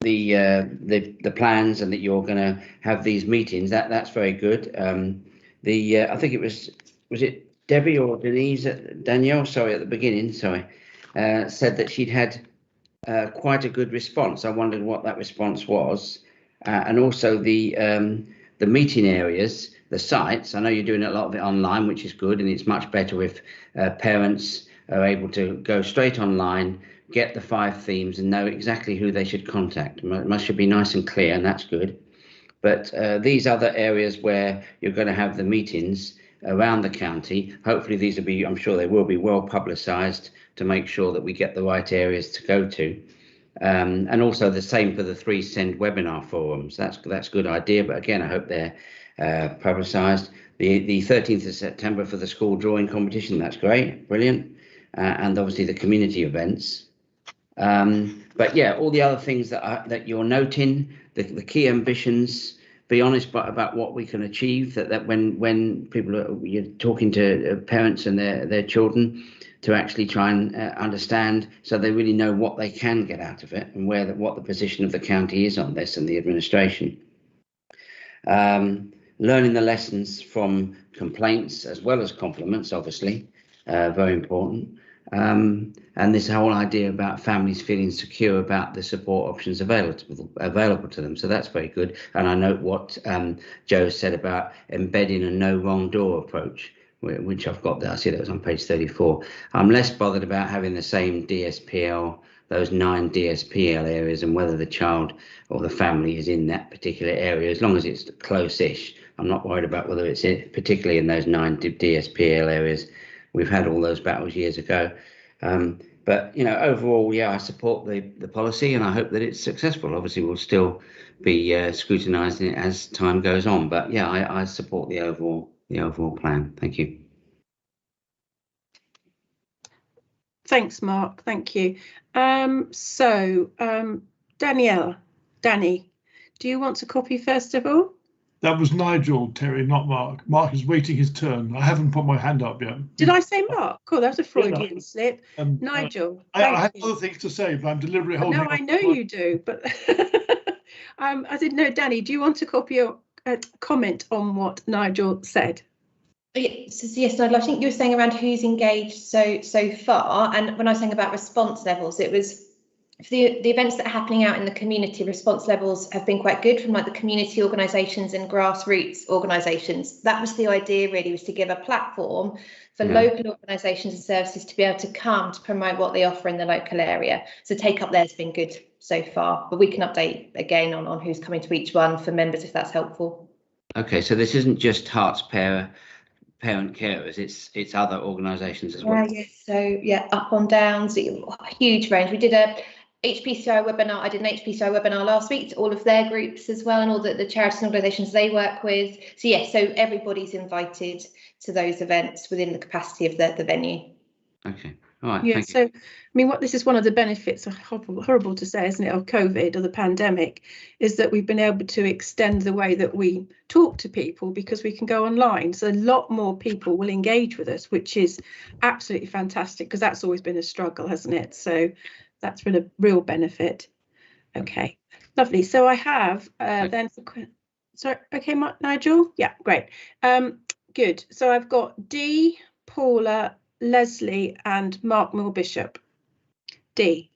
the plans, and that you're going to have these meetings, that's very good. I think it was it Debbie or Denise, Danielle, sorry, at the beginning, said that she'd had quite a good response. I wondered what that response was, and also the meeting areas, the sites. I know you're doing a lot of it online, which is good, and it's much better if parents are able to go straight online, get the 5 themes, and know exactly who they should contact. It should be nice and clear, and that's good. But these other areas where you're going to have the meetings around the county, hopefully these will be, I'm sure they will be, well publicised to make sure that we get the right areas to go to. And also the same for the 3 SEND webinar forums. That's a good idea, but again, I hope they're publicised. The 13th of September for the school drawing competition, that's great, brilliant. And obviously the community events. But yeah, all the other things that you're noting, the key ambitions, be honest about what we can achieve, that when you're talking to parents and their children, to actually try and understand, so they really know what they can get out of it, and what the position of the county is on this, and the administration. Learning the lessons from complaints as well as compliments, obviously, very important. And this whole idea about families feeling secure about the support options available to them. So that's very good. And I note what Joe said about embedding a no wrong door approach, which I've got there. I see that was on page 34. I'm less bothered about having the same DSPL, those 9 DSPL areas, and whether the child or the family is in that particular area, as long as it's close-ish. I'm not worried about whether it's particularly in those 9 DSPL areas. We've had all those battles years ago. But overall, yeah, I support the policy, and I hope that it's successful. Obviously, we'll still be scrutinising it as time goes on. But yeah, I support the overall plan. Thank you. Thanks, Mark. Thank you. Danny, do you want to copy first of all? That was Nigel, Terry, not Mark. Mark is waiting his turn. I haven't put my hand up yet. Did I say Mark? Cool, that was a Freudian slip. Nigel, I have other things to say, but I'm deliberately holding. No, I know you do, but I didn't know. Danny, do you want to copy or comment on what Nigel said? Yes, Nigel, I think you were saying around who's engaged so far, and when I was saying about response levels, it was for the events that are happening out in the community. Response levels have been quite good from like the community organisations and grassroots organisations. That was the idea, really, was to give a platform for local organisations and services to be able to come to promote what they offer in the local area. So take up there has been good so far, but we can update again on who's coming to each one for members if that's helpful. Okay, so this isn't just Hearts Parent Carers, it's other organisations as well. Yes, so yeah, up on downs, a huge range. We did a HPCI webinar. I did an HPCI webinar last week to all of their groups as well, and all the charities and organisations they work with. So yes, so everybody's invited to those events within the capacity of the venue. Okay, all right. Yeah, thank so you. I mean, this is one of the benefits, horrible to say, isn't it, of COVID or the pandemic, is that we've been able to extend the way that we talk to people because we can go online. So a lot more people will engage with us, which is absolutely fantastic, because that's always been a struggle, hasn't it? So that's been a real benefit. Okay, lovely. So I have then sorry, okay, Nigel. Yeah, great. Good. So I've got Dee, Paula, Leslie and Mark Moore-Bishop. Dee.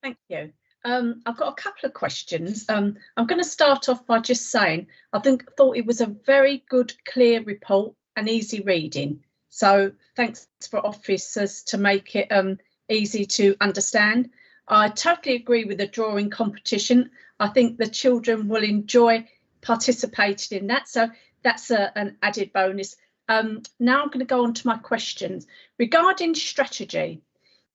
Thank you. I've got a couple of questions. I'm going to start off by just saying I thought it was a very good, clear report and easy reading. So thanks for officers to make it easy to understand. I totally agree with the drawing competition. I think the children will enjoy participating in that. So that's an added bonus. Now I'm going to go on to my questions. Regarding strategy,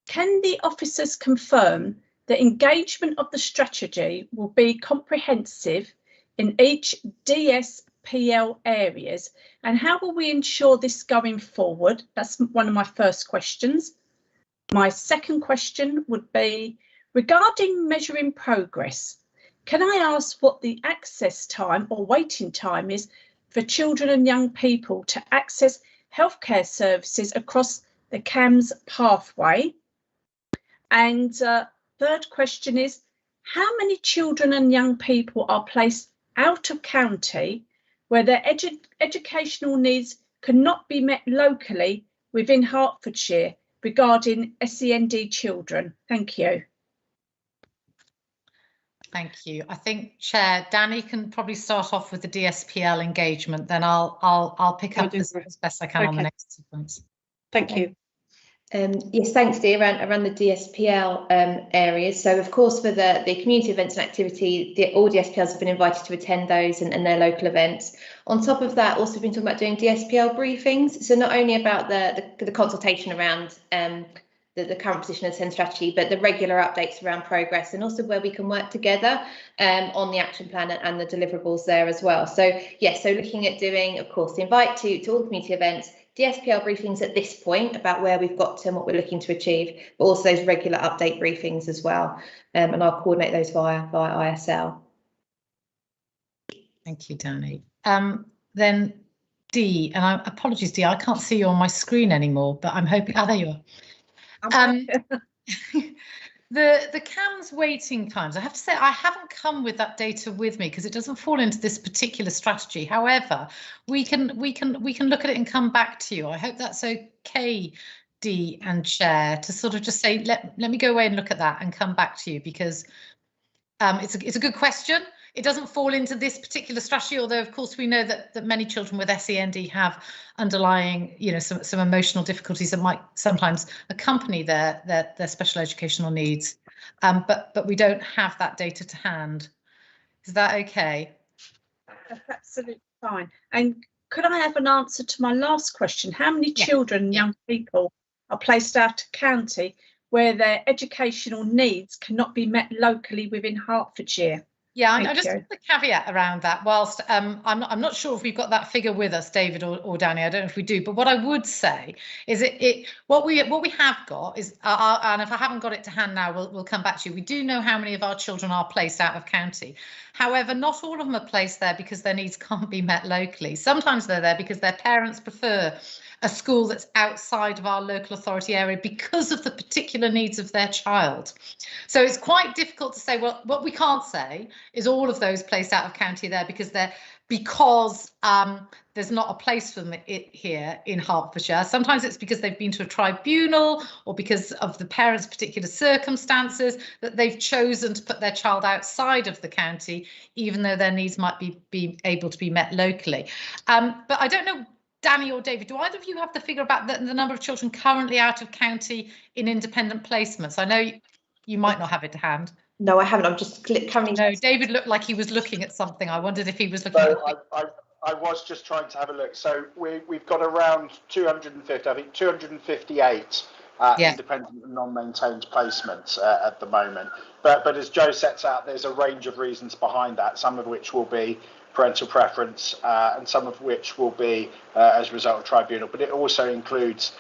can the officers confirm the engagement of the strategy will be comprehensive in each DSPL areas, and how will we ensure this going forward? That's one of my first questions. My second question would be regarding measuring progress. Can I ask what the access time or waiting time is for children and young people to access healthcare services across the CAMS pathway? And third question is, how many children and young people are placed out of county where their educational needs cannot be met locally within Hertfordshire regarding SEND children? Thank you. Thank you. I think Chair Danny can probably start off with the DSPL engagement, then I'll pick up as best I can on the next sequence. Thank you. Yes, thanks, Dee, around the DSPL areas. So, of course, for the community events and activity, all DSPLs have been invited to attend those and their local events. On top of that, also been talking about doing DSPL briefings. So not only about the consultation around the current position of the SEND strategy, but the regular updates around progress and also where we can work together on the action plan and the deliverables there as well. So, yes, so looking at doing, of course, the invite to all community events, DSPL briefings at this point about where we've got to and what we're looking to achieve, but also those regular update briefings as well. And I'll coordinate those via ISL. Thank you, Danny. Then Dee, and apologies, Dee, I can't see you on my screen anymore, but I'm hoping, there you are. The CAMS waiting times, I have to say, I haven't come with that data with me because it doesn't fall into this particular strategy. However, we can look at it and come back to you. I hope that's okay, Dee and Chair, to sort of just say, let me go away and look at that and come back to you, because it's a good question. It doesn't fall into this particular strategy, although of course we know that many children with SEND have underlying, some emotional difficulties that might sometimes accompany their special educational needs. But we don't have that data to hand. Is that okay? That's absolutely fine. And could I have an answer to my last question? How many children and young people are placed out of county where their educational needs cannot be met locally within Hertfordshire? Yeah, I just put the caveat around that. Whilst I'm not sure if we've got that figure with us, David or Danny. I don't know if we do, but what I would say is what we have got is, and if I haven't got it to hand now, we'll come back to you. We do know how many of our children are placed out of county. However, not all of them are placed there because their needs can't be met locally. Sometimes they're there because their parents prefer a school that's outside of our local authority area because of the particular needs of their child. So it's quite difficult to say, well, what we can't say is all of those placed out of county there because there's not a place for them here in Hertfordshire. Sometimes it's because they've been to a tribunal or because of the parents' particular circumstances that they've chosen to put their child outside of the county, even though their needs might be able to be met locally. But I don't know, Danny or David, do either of you have the figure about the number of children currently out of county in independent placements? I know you might not have it to hand. No, I haven't. I'm just currently. No, David looked like he was looking at something. I wondered if he was looking. I was just trying to have a look. So we've got around 250, I think 258 independent and non-maintained placements at the moment. But as Joe sets out, there's a range of reasons behind that, some of which will be parental preference and some of which will be as a result of tribunal. But it also includes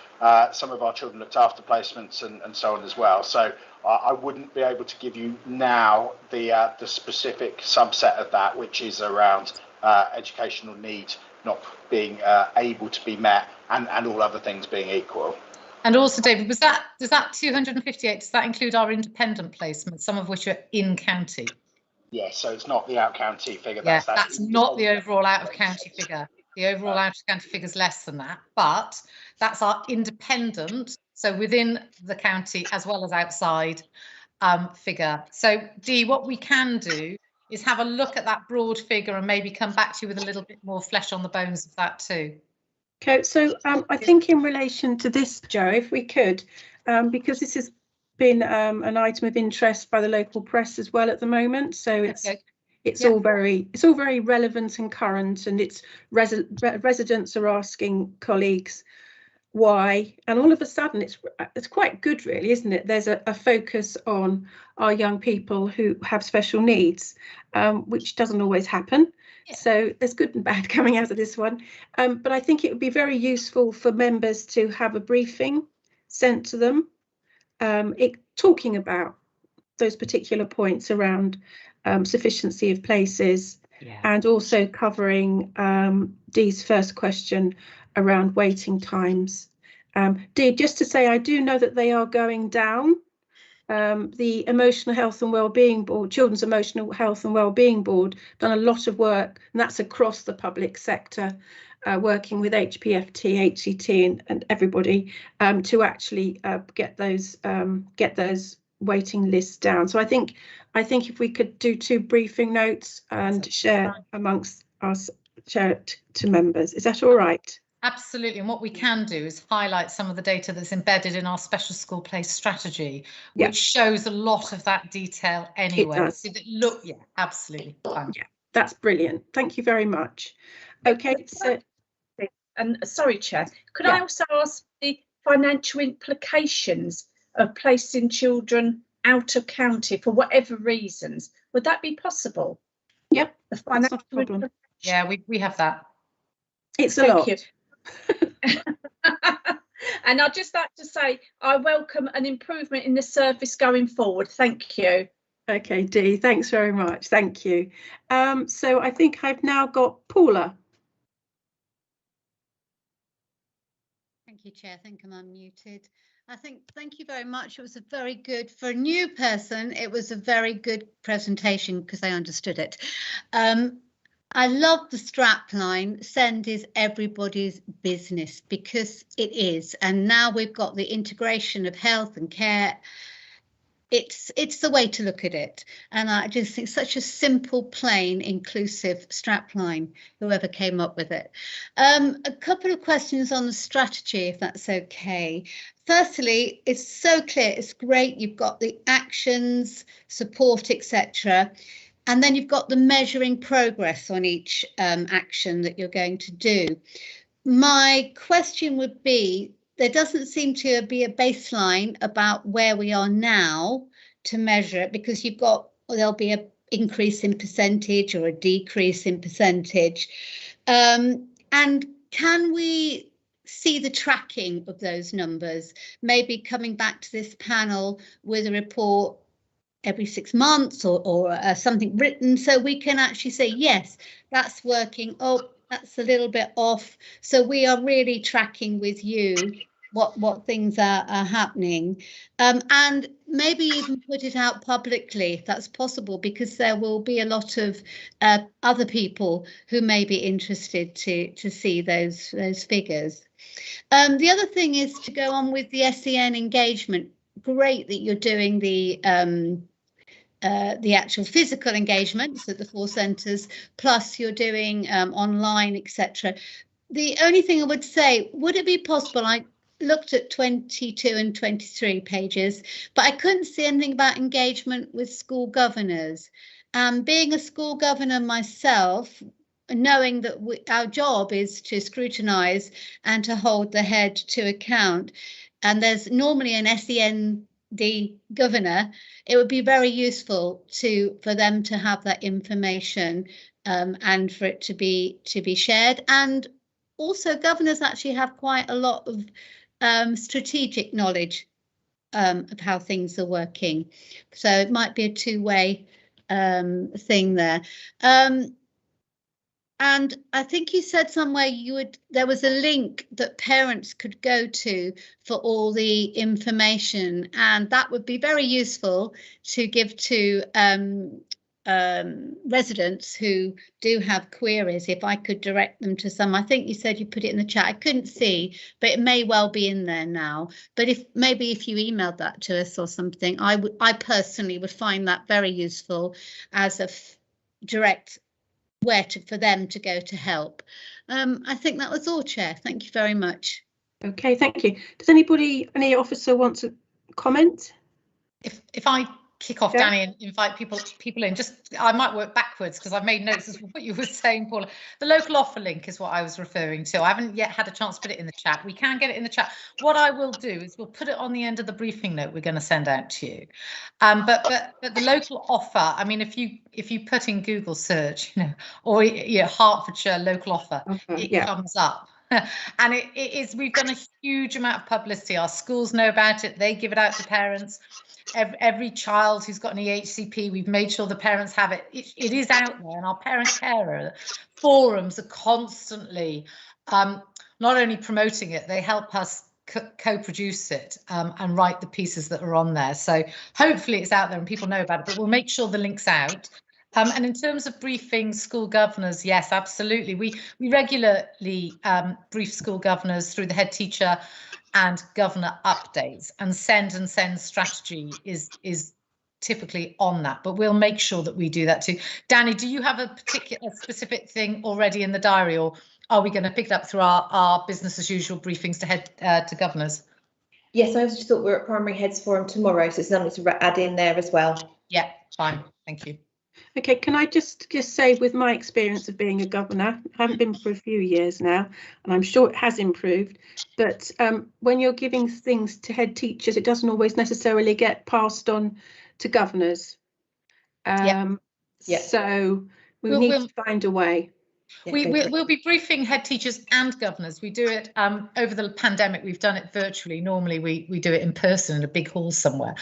some of our children looked after placements and so on as well. So I wouldn't be able to give you now the specific subset of that, which is around educational need not being able to be met and all other things being equal. And also, David, does that 258, does that include our independent placements, some of which are in county? Yes, so it's not the out-county figure. Yes, that's not the overall out-of-county figure. The overall out-of-county figure is less than that, but that's our independent, so within the county as well as outside figure. So, Dee, what we can do is have a look at that broad figure and maybe come back to you with a little bit more flesh on the bones of that too. Okay, so I think in relation to this, Joe, if we could, because this is been an item of interest by the local press as well at the moment. So it's all very relevant and current, and it's residents are asking colleagues why, and all of a sudden it's quite good, really, isn't it? There's a focus on our young people who have special needs, which doesn't always happen. So there's good and bad coming out of this one, but I think it would be very useful for members to have a briefing sent to them, talking about those particular points around sufficiency of places, and also covering Dee's first question around waiting times. Dee, just to say, I do know that they are going down. The Emotional Health and Wellbeing Board, Children's Emotional Health and Wellbeing Board, done a lot of work, and that's across the public sector, working with HPFT, HCT, and everybody to actually get those waiting lists down. So I think if we could do 2 briefing notes and share amongst us, share it to members. Is that all right? Absolutely, and what we can do is highlight some of the data that's embedded in our special school place strategy, which shows a lot of that detail anyway. So that absolutely. Fine. Yeah, that's brilliant. Thank you very much. Okay, so and sorry, Chair, could I also ask the financial implications of placing children out of county for whatever reasons? Would that be possible? Yep, the financial that's not a problem. Yeah, we have that. It's a lot. Thank you. And I'd just like to say I welcome an improvement in the service going forward. Thank you. Okay, Dee, thanks very much. Thank you. So I think I've now got Paula. Thank you, Chair. I think I'm unmuted. Thank you very much. It was a very good, for a new person, it was a very good presentation because I understood it. I love the strapline, send is everybody's business, because it is. And now we've got the integration of health and care. It's the way to look at it. And I just think such a simple, plain, inclusive strapline, whoever came up with it. A couple of questions on the strategy, if that's okay. Firstly, it's so clear, it's great. You've got the actions, support, etc. And then you've got the measuring progress on each action that you're going to do. My question would be, there doesn't seem to be a baseline about where we are now to measure it, because there'll be an increase in percentage or a decrease in percentage. And can we see the tracking of those numbers, maybe coming back to this panel with a report every 6 months or something written, so we can actually say, yes, that's working. Oh, that's a little bit off. So we are really tracking with you what things are happening, and maybe even put it out publicly if that's possible, because there will be a lot of other people who may be interested to see those figures. The other thing is to go on with the SEN engagement. Great that you're doing the actual physical engagements at the 4 centres, plus you're doing online, etc. The only thing I would say, would it be possible, I looked at 22 and 23 pages, but I couldn't see anything about engagement with school governors. Being a school governor myself, knowing that our job is to scrutinise and to hold the head to account, and there's normally an SEND governor, it would be very useful for them to have that information and for it to be shared. And also governors actually have quite a lot of strategic knowledge of how things are working, so it might be a two-way thing there. And I think you said somewhere there was a link that parents could go to for all the information, and that would be very useful to give to residents who do have queries. If I could direct them to some, I think you said you put it in the chat. I couldn't see, but it may well be in there now. But if you emailed that to us or something, I personally would find that very useful as a direct for them to go to help. I think that was all, Chair. Thank you very much. Okay, thank you. Does any officer want to comment? If I kick off, Yeah. Danny, and invite people in, I might work backwards because I've made notes of what you were saying, Paula. The local offer link is what I was referring to. I haven't yet had a chance to put it in the chat. We can get it in the chat. What I will do is we'll put it on the end of the briefing note we're going to send out to you. But the local offer, I mean, if you put in Google search, or Hertfordshire local offer, it comes up. And it is, we've done a huge amount of publicity. Our schools know about it. They give it out to parents. Every child who's got an EHCP, we've made sure the parents have it. It is out there, and our parent carer forums are constantly not only promoting it, they help us co-produce it and write the pieces that are on there. So hopefully it's out there and people know about it, but we'll make sure the link's out. And in terms of briefing school governors, yes, absolutely. We regularly brief school governors through the head teacher and governor updates, and send strategy is typically on that, but we'll make sure that we do that too. Danny, do you have a specific thing already in the diary, or are we going to pick it up through our business as usual briefings to head to governors? Yes, I just thought we're at Primary Heads Forum tomorrow, so it's something to add in there as well. Yeah, fine, thank you. Okay, can I just say, with my experience of being a governor, I haven't been for a few years now, and I'm sure it has improved, but when you're giving things to head teachers, it doesn't always necessarily get passed on to governors. So we need to find a way. We'll be briefing head teachers and governors. We do it over the pandemic. We've done it virtually. Normally we do it in person in a big hall somewhere.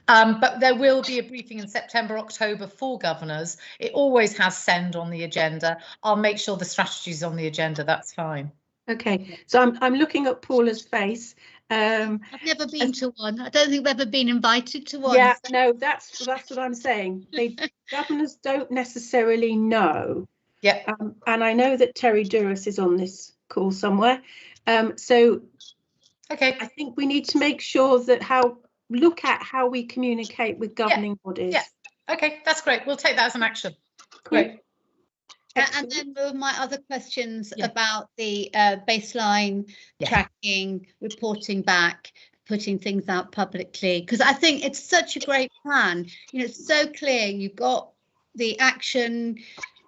But there will be a briefing in September, October for governors. It always has SEND on the agenda. I'll make sure the strategy is on the agenda. That's fine. Okay, so I'm looking at Paula's face. I've never been to one. I don't think we've ever been invited to one. Yeah, no, that's what I'm saying. Governors don't necessarily know. Yeah, and I know that Terry Duras is on this call somewhere. So okay, I think we need to make sure that look at how we communicate with governing bodies. Yeah, okay, that's great. We'll take that as an action. Great. And then there were my other questions about the baseline tracking, reporting back, putting things out publicly, because I think it's such a great plan. It's so clear. You've got the action,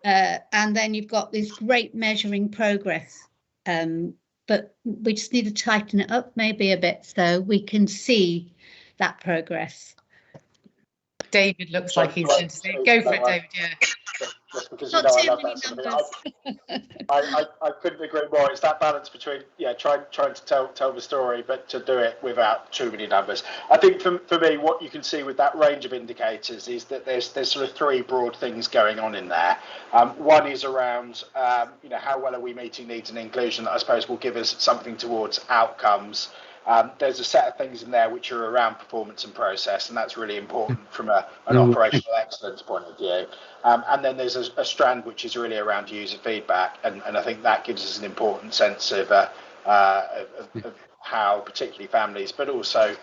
and then you've got this great measuring progress, but we just need to tighten it up maybe a bit so we can see that progress. David looks like he's going to say, go for it, David. Yeah. Just because I love that sort of thing. I couldn't agree more. It's that balance between trying to tell the story, but to do it without too many numbers. I think for me, what you can see with that range of indicators is that there's sort of three broad things going on in there. One is around how well are we meeting needs and inclusion, that I suppose will give us something towards outcomes. There's a set of things in there which are around performance and process, and that's really important from an operational excellence point of view. And then there's a strand which is really around user feedback, and I think that gives us an important sense of how particularly families, but also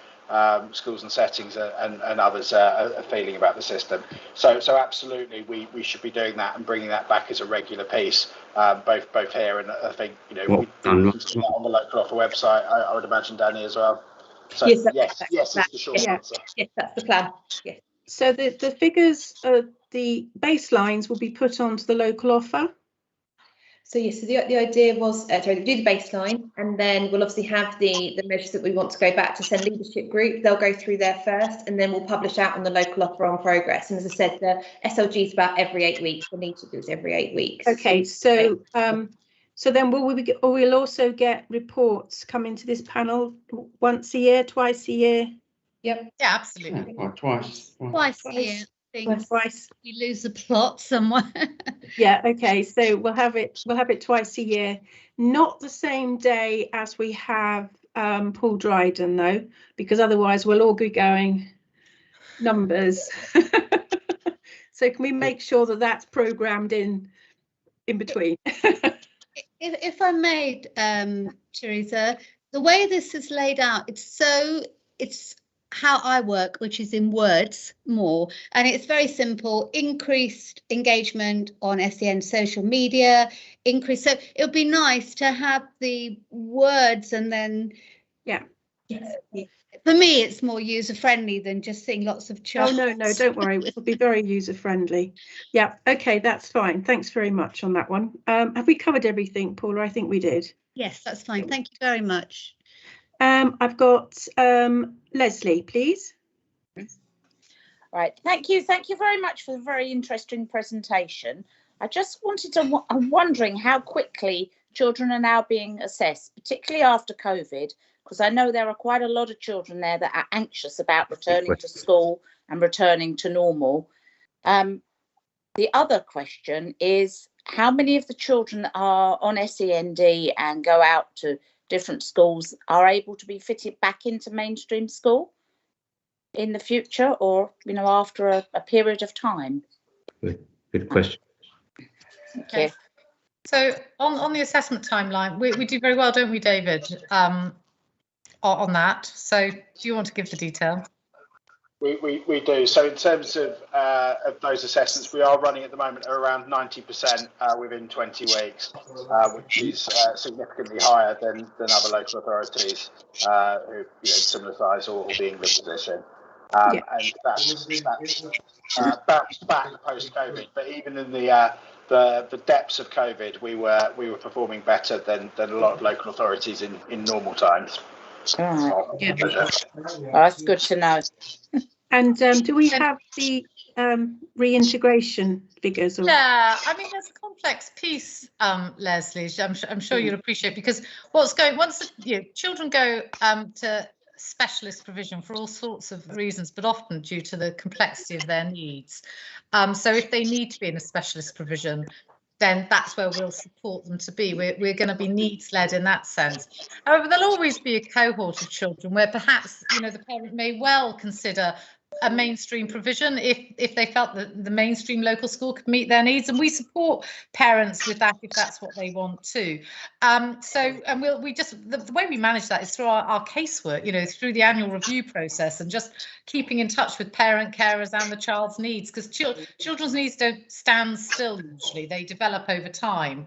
schools and settings and others are feeling about the system. So absolutely, we should be doing that and bringing that back as a regular piece, both here and I think we can see that on the local offer website. I would imagine, Danny, as well. So yes, is the short answer. Yes, that's the plan. Yes. So the figures, the baselines will be put onto the local offer. So yes, so the idea was to do the baseline, and then we'll obviously have the measures that we want to go back to SEND leadership group. They'll go through there first, and then we'll publish out on the local offer on progress. And as I said, the SLG is about every 8 weeks. The leadership group is every 8 weeks. Okay, so so then we'll also get reports coming to this panel once a year, twice a year. Yep. Yeah, absolutely. Twice A year. Twice. We lose the plot somewhere. Yeah, okay, so we'll have it twice a year, not the same day as we have Paul Dryden though, because otherwise we'll all be going numbers. So can we make sure that that's programmed in between? If I may, Teresa, the way this is laid out, it's how I work, which is in words more, and it's very simple. Increased engagement on SEN social media, so it would be nice to have the words and then For me, it's more user friendly than just seeing lots of charts. Oh, no, don't worry. It'll be very user friendly. Yeah, OK, that's fine. Thanks very much on that one. Have we covered everything, Paula? I think we did. Yes, that's fine. Thank you very much. I've got Leslie, please. Right, thank you very much for the very interesting presentation. I just wanted to, I'm wondering how quickly children are now being assessed, particularly after COVID, because I know there are quite a lot of children there that are anxious about returning to school and returning to normal. The other question is, how many of the children that are on SEND and go out to different schools are able to be fitted back into mainstream school in the future, or after a period of time? Good question. Okay. So on the assessment timeline, we do very well, don't we, David, on that? So do you want to give the detail? We do. So in terms of those assessments, we are running at the moment around 90% within 20 weeks, which is significantly higher than other local authorities who similar size or the English position. And that's bounced back post-COVID. But even in the depths of COVID, we were performing better than a lot of local authorities in normal times. All right. Yeah. Well, that's good to know. And do we have the reintegration figures? Or? Yeah, I mean, there's a complex piece, Leslie, I'm sure you'll appreciate, because once children go to specialist provision for all sorts of reasons, but often due to the complexity of their needs. So if they need to be in a specialist provision, then that's where we'll support them to be. We're going to be needs led in that sense. However, there'll always be a cohort of children where perhaps the parent may well consider a mainstream provision if they felt that the mainstream local school could meet their needs, and we support parents with that if that's what they want to. The way we manage that is through our casework, through the annual review process, and just keeping in touch with parent carers and the child's needs, because children's needs don't stand still usually, they develop over time.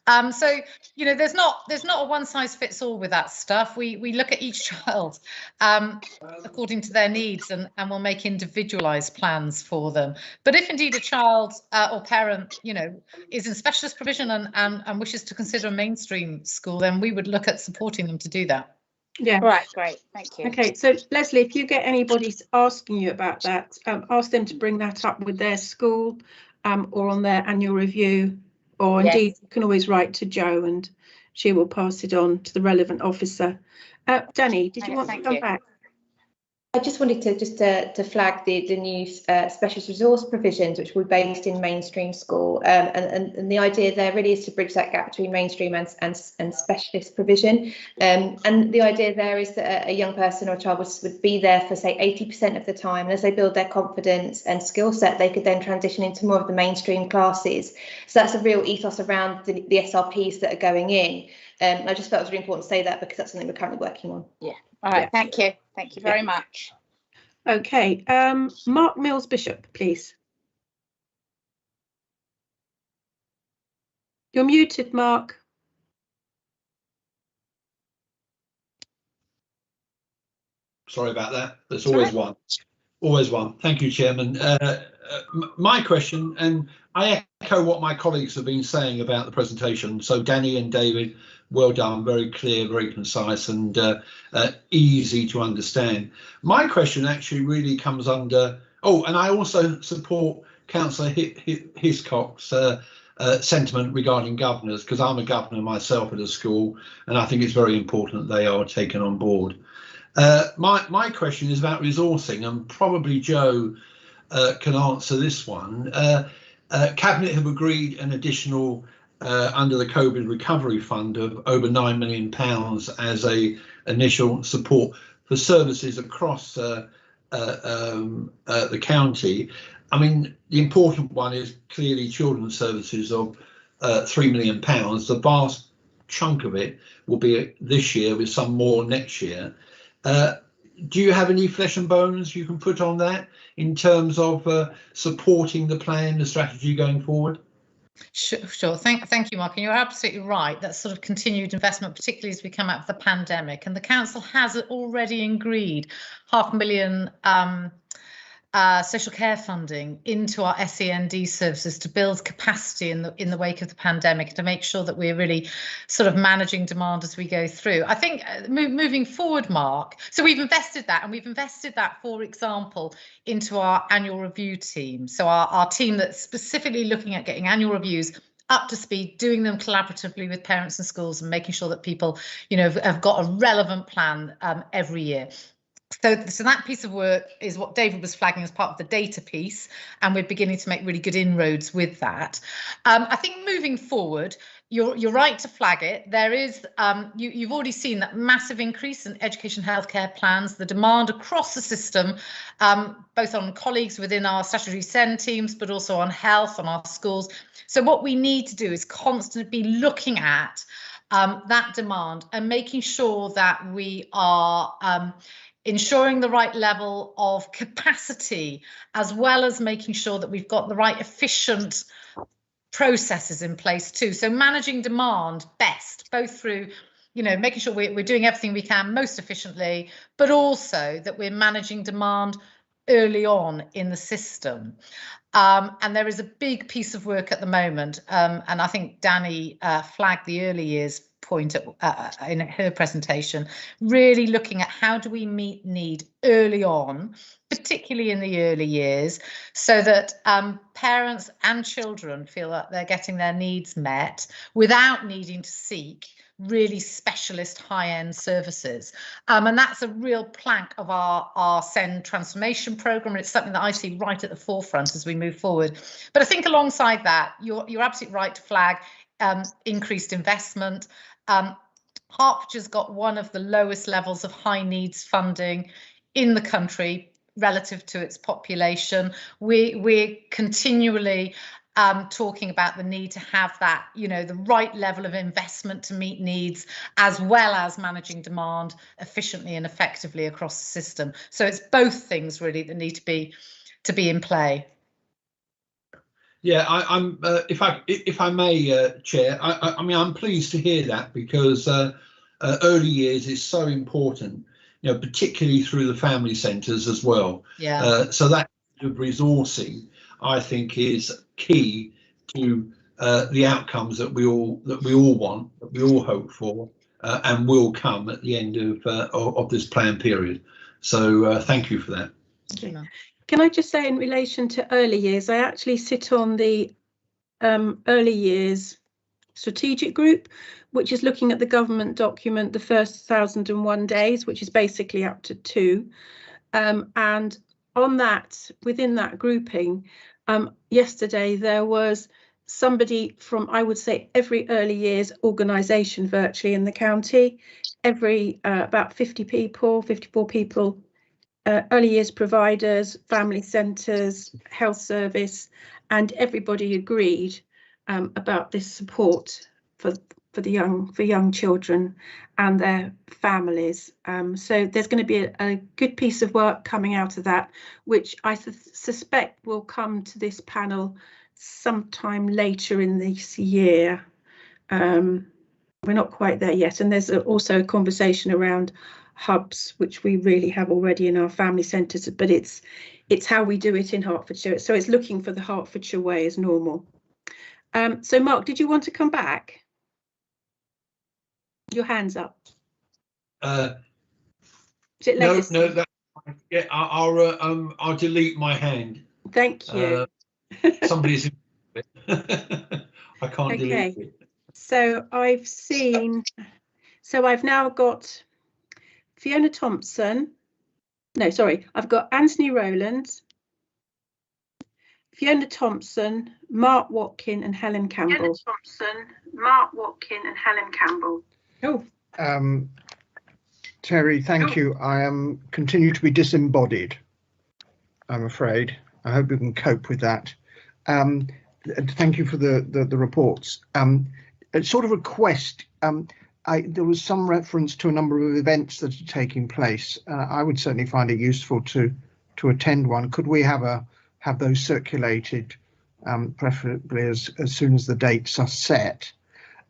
There's not a one size fits all with that stuff. We look at each child according to their needs, and we'll make individualized plans for them. But if indeed a child or parent is in specialist provision and wishes to consider a mainstream school, then we would look at supporting them to do that. Yeah. Right, great, thank you. Okay, so Leslie, if you get anybody asking you about that, ask them to bring that up with their school or on their annual review, or indeed you can always write to Jo and she will pass it on to the relevant officer. Danny, did you want to come back? I just wanted to flag the new specialist resource provisions, which will be based in mainstream school, and the idea there really is to bridge that gap between mainstream and specialist provision. And the idea there is that a young person or a child would be there for, say, 80% of the time, and as they build their confidence and skill set, they could then transition into more of the mainstream classes. So that's a real ethos around the SRPs that are going in. I just felt it was really important to say that because that's something we're currently working on. Yeah. All right. Thank you. Thank you very much. Okay. Mark Mills Bishop, please. You're muted, Mark. Sorry about that. There's always one. Always one. Thank you, Chairman. My question, and I echo what my colleagues have been saying about the presentation. So Danny and David, well done, very clear, very concise, and easy to understand. My question actually really comes under, and I also support Councillor Hiscock's sentiment regarding governors, because I'm a governor myself at a school, and I think it's very important that they are taken on board. My question is about resourcing, and probably Jo can answer this one. Cabinet have agreed an additional under the COVID recovery fund of over £9 million as a initial support for services across the county. I mean, the important one is clearly children's services of £3 million. The vast chunk of it will be this year, with some more next year. Do you have any flesh and bones you can put on that in terms of supporting the plan, the strategy going forward? Sure. Thank you, Mark. And you're absolutely right. That's sort of continued investment, particularly as we come out of the pandemic. And the council has already agreed £500,000 social care funding into our SEND services to build capacity in the wake of the pandemic, to make sure that we're really sort of managing demand as we go through. I think moving forward, Mark, so we've invested that, and we've invested that, for example, into our annual review team. So our team that's specifically looking at getting annual reviews up to speed, doing them collaboratively with parents and schools, and making sure that people, you know, have got a relevant plan every year. So that piece of work is what David was flagging as part of the data piece, and we're beginning to make really good inroads with that. I think moving forward, you're right to flag it. There is, you've already seen that massive increase in education healthcare plans, the demand across the system, both on colleagues within our statutory SEND teams, but also on health, on our schools. So what we need to do is constantly be looking at that demand and making sure that we are ensuring the right level of capacity, as well as making sure that we've got the right efficient processes in place too. So managing demand best, both through, you know, making sure we're doing everything we can most efficiently, but also that we're managing demand early on in the system. And there is a big piece of work at the moment, and I think Danny flagged the early years point in her presentation, really looking at how do we meet need early on, particularly in the early years, so that parents and children feel that they're getting their needs met without needing to seek really specialist high-end services. And that's a real plank of our SEND transformation programme, and it's something that I see right at the forefront as we move forward. But I think alongside that, you're absolutely right to flag increased investment. Hertfordshire's got one of the lowest levels of high needs funding in the country relative to its population. We're continually talking about the need to have that, you know, the right level of investment to meet needs, as well as managing demand efficiently and effectively across the system. So it's both things really that need to be in play. Yeah, I'm. If I may, Chair, I mean, I'm pleased to hear that, because early years is so important, you know, particularly through the family centres as well. Yeah. So that resourcing, I think, is key to the outcomes that we all want, that we all hope for, and will come at the end of this plan period. So thank you for that. Okay. Can I just say, in relation to early years, I actually sit on the early years strategic group, which is looking at the government document, the first 1,001 days, which is basically up to 2. And on that, within that grouping, yesterday there was somebody from, I would say, every early years organisation virtually in the county, every about 50 people, 54 people, early years providers, family centres, health service, and everybody agreed about this support for young children and their families. So there's going to be a good piece of work coming out of that, which I suspect will come to this panel sometime later in this year. We're not quite there yet, and there's also a conversation around hubs, which we really have already in our family centres, but it's how we do it in Hertfordshire. So it's looking for the Hertfordshire way as normal. So Mark, did you want to come back? Your hand's up. No, that's fine. Yeah, I'll delete my hand. Thank you. Somebody's in it. I can't delete it. So I've now got Fiona Thompson. No, sorry, I've got Anthony Rowland, Fiona Thompson, Mark Watkin and Helen Campbell. Oh, Terry, thank you. I continue to be disembodied, I'm afraid. I hope you can cope with that. Thank you for the reports. A sort of request. There was some reference to a number of events that are taking place. I would certainly find it useful to attend one. Could we have those circulated preferably as soon as the dates are set.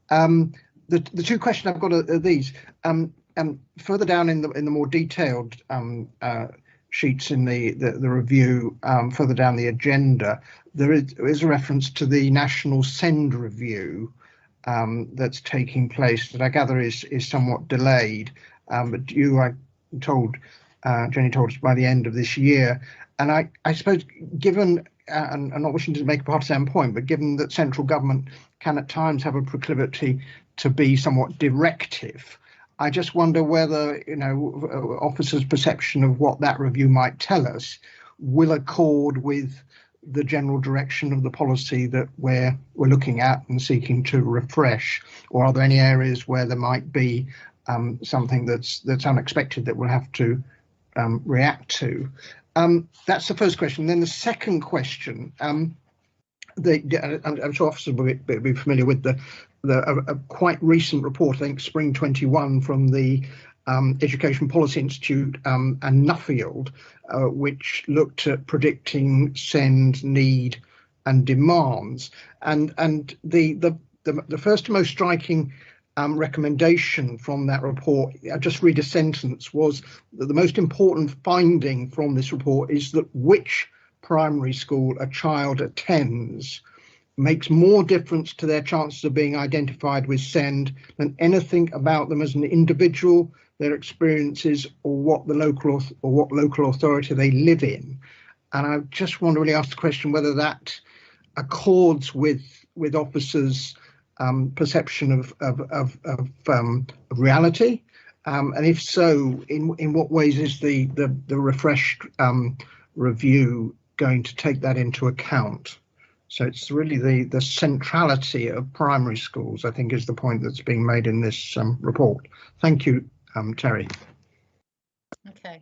The two questions I've got are these. Further down in the more detailed sheets in the review, further down the agenda, there is a reference to the National SEND review that's taking place that I gather is somewhat delayed. But Jenny told us by the end of this year. And I suppose, given, and I'm not wishing to make a partisan point, but given that central government can at times have a proclivity to be somewhat directive, I just wonder whether, officers' perception of what that review might tell us will accord with the general direction of the policy that we're looking at and seeking to refresh, or are there any areas where there might be something that's unexpected that we'll have to react to? That's the first question. Then the second question, I'm sure officers will be familiar with a quite recent report, I think Spring 21, from the Education Policy Institute and Nuffield, which looked at predicting SEND need and demands. And the first and most striking recommendation from that report, I just read a sentence, was that the most important finding from this report is that which primary school a child attends makes more difference to their chances of being identified with SEND than anything about them as an individual, their experiences, or what local authority they live in. And I just want to really ask the question whether that accords with officers' perception of reality, and if so, in what ways is the refreshed review going to take that into account? So it's really the centrality of primary schools, I think, is the point that's being made in this report. Thank you, Terry. Okay.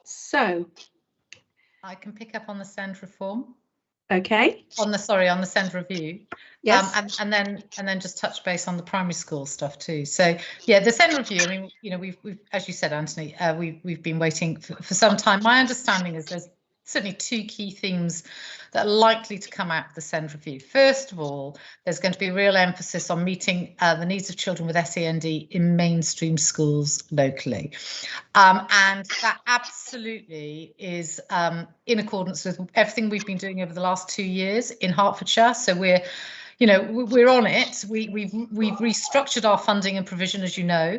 So I can pick up on the SEND reform. Okay. On the SEND review. Yes. And then just touch base on the primary school stuff too. So yeah, the SEND review, I mean, we've as you said, Anthony, we've been waiting for some time. My understanding is there's certainly two key themes that are likely to come out of the SEND review. First of all, there's going to be a real emphasis on meeting the needs of children with SEND in mainstream schools locally. And that absolutely is in accordance with everything we've been doing over the last 2 years in Hertfordshire. So we're on it. We've restructured our funding and provision, as you know,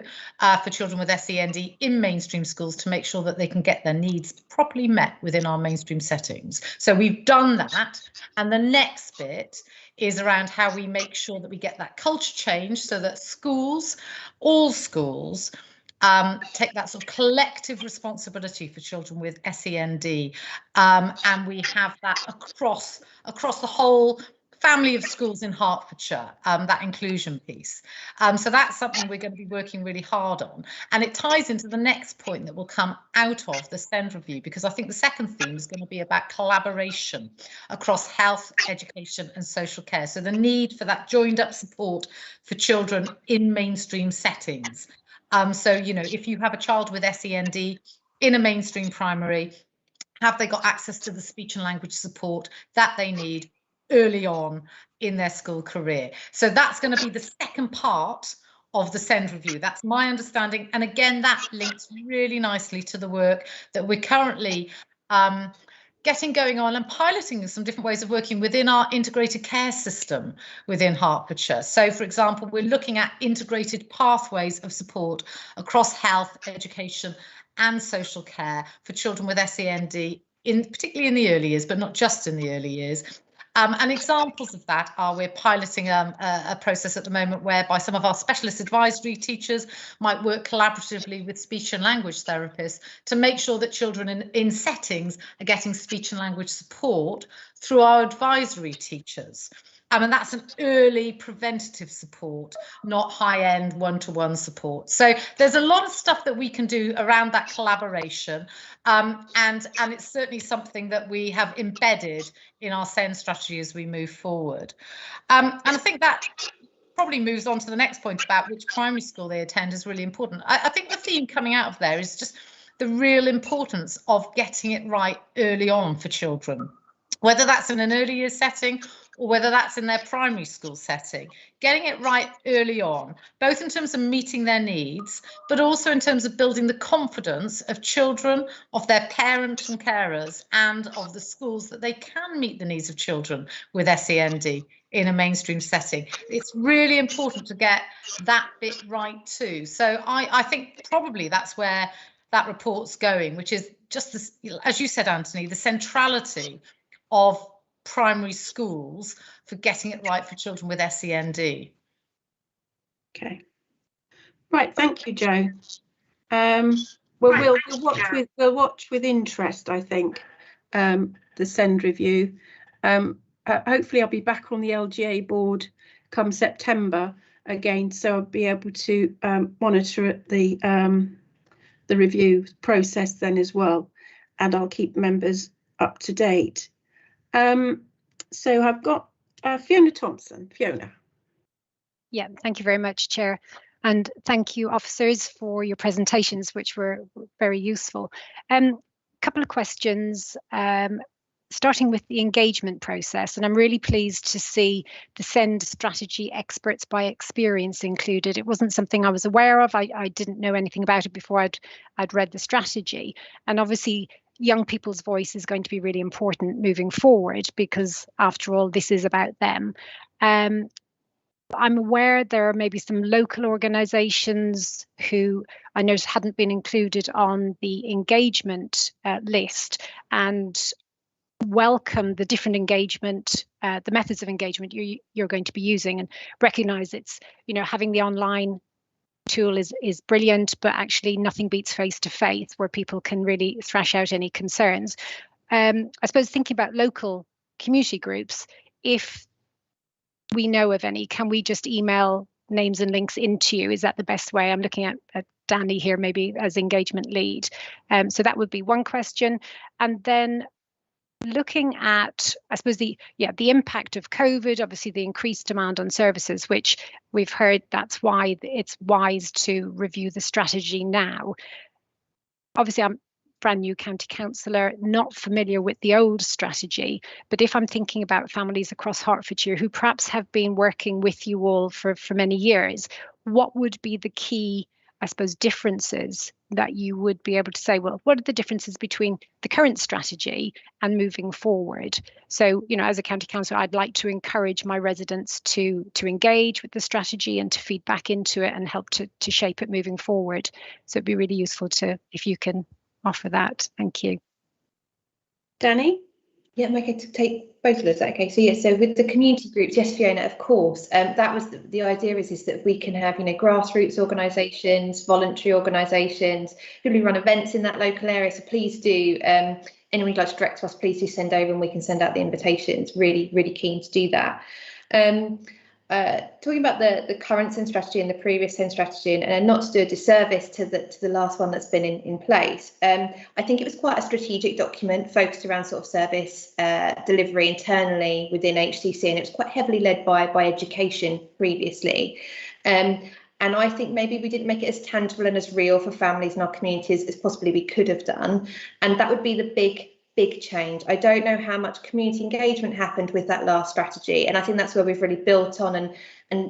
for children with SEND in mainstream schools to make sure that they can get their needs properly met within our mainstream settings. So we've done that. And the next bit is around how we make sure that we get that culture change so that schools, all schools, take that sort of collective responsibility for children with SEND. And we have that across the whole family of schools in Hertfordshire, that inclusion piece. So that's something we're going to be working really hard on. And it ties into the next point that will come out of the SEND review, because I think the second theme is going to be about collaboration across health, education and social care. So the need for that joined up support for children in mainstream settings. So, if you have a child with SEND in a mainstream primary, have they got access to the speech and language support that they need early on in their school career? So that's going to be the second part of the SEND review. That's my understanding. And again, that links really nicely to the work that we're currently getting going on and piloting some different ways of working within our integrated care system within Hertfordshire. So, for example, we're looking at integrated pathways of support across health, education and social care for children with SEND, particularly in the early years, but not just in the early years. And examples of that are we're piloting a process at the moment whereby some of our specialist advisory teachers might work collaboratively with speech and language therapists to make sure that children in settings are getting speech and language support through our advisory teachers. And that's an early preventative support, not high-end one-to-one support. So there's a lot of stuff that we can do around that collaboration. And it's certainly something that we have embedded in our SEND strategy as we move forward. And I think that probably moves on to the next point about which primary school they attend is really important. I think the theme coming out of there is just the real importance of getting it right early on for children, whether that's in an early years setting or whether that's in their primary school setting. Getting it right early on, both in terms of meeting their needs, but also in terms of building the confidence of children, of their parents and carers, and of the schools that they can meet the needs of children with SEND in a mainstream setting. It's really important to get that bit right too. So I think probably that's where that report's going, which is just this, as you said, Anthony, the centrality of primary schools for getting it right for children with SEND. Okay. Right, thank you, Jo. We'll watch with interest, I think, the SEND review. Hopefully I'll be back on the LGA board come September again, so I'll be able to monitor the review process then as well, and I'll keep members up to date. So I've got Fiona Thompson. Fiona. Yeah, thank you very much, Chair. And thank you, officers, for your presentations, which were very useful. Couple of questions, starting with the engagement process. And I'm really pleased to see the SEND strategy experts by experience included. It wasn't something I was aware of. I didn't know anything about it before I'd read the strategy. And obviously, young people's voice is going to be really important moving forward, because after all, this is about them. I'm aware there are maybe some local organisations who I noticed hadn't been included on the engagement list, and welcome the different engagement, the methods of engagement you're going to be using, and recognise it's, you know, having the online tool is brilliant, but actually nothing beats face-to-face where people can really thrash out any concerns. I suppose thinking about local community groups, if we know of any, can we just email names and links into you? Is that the best way? I'm looking at Danny here, maybe as engagement lead. So that would be one question. And then looking at, I suppose, the impact of COVID, obviously the increased demand on services, which we've heard that's why it's wise to review the strategy now. Obviously, I'm brand new county councillor, not familiar with the old strategy, but if I'm thinking about families across Hertfordshire who perhaps have been working with you all for many years, what would be the key, I suppose, differences that you would be able to say, well, what are the differences between the current strategy and moving forward? So, you know, as a county councillor, I'd like to encourage my residents to engage with the strategy and to feed back into it and help to shape it moving forward. So it'd be really useful if you can offer that. Thank you. Danny? Yeah, I'm okay to take both of those. Okay, so yeah, so with the community groups, yes, Fiona, of course, that was the idea is that we can have, you know, grassroots organisations, voluntary organisations, people who run events in that local area. So please do, anyone who'd like to direct to us, please do send over and we can send out the invitations. Really, really keen to do that. Talking about the current SEND strategy and the previous SEND strategy, and not to do a disservice to the last one that's been in place, I think it was quite a strategic document focused around sort of service delivery internally within HCC, and it was quite heavily led by education previously. And I think maybe we didn't make it as tangible and as real for families in our communities as possibly we could have done, and that would be the big change. I don't know how much community engagement happened with that last strategy, and I think that's where we've really built on and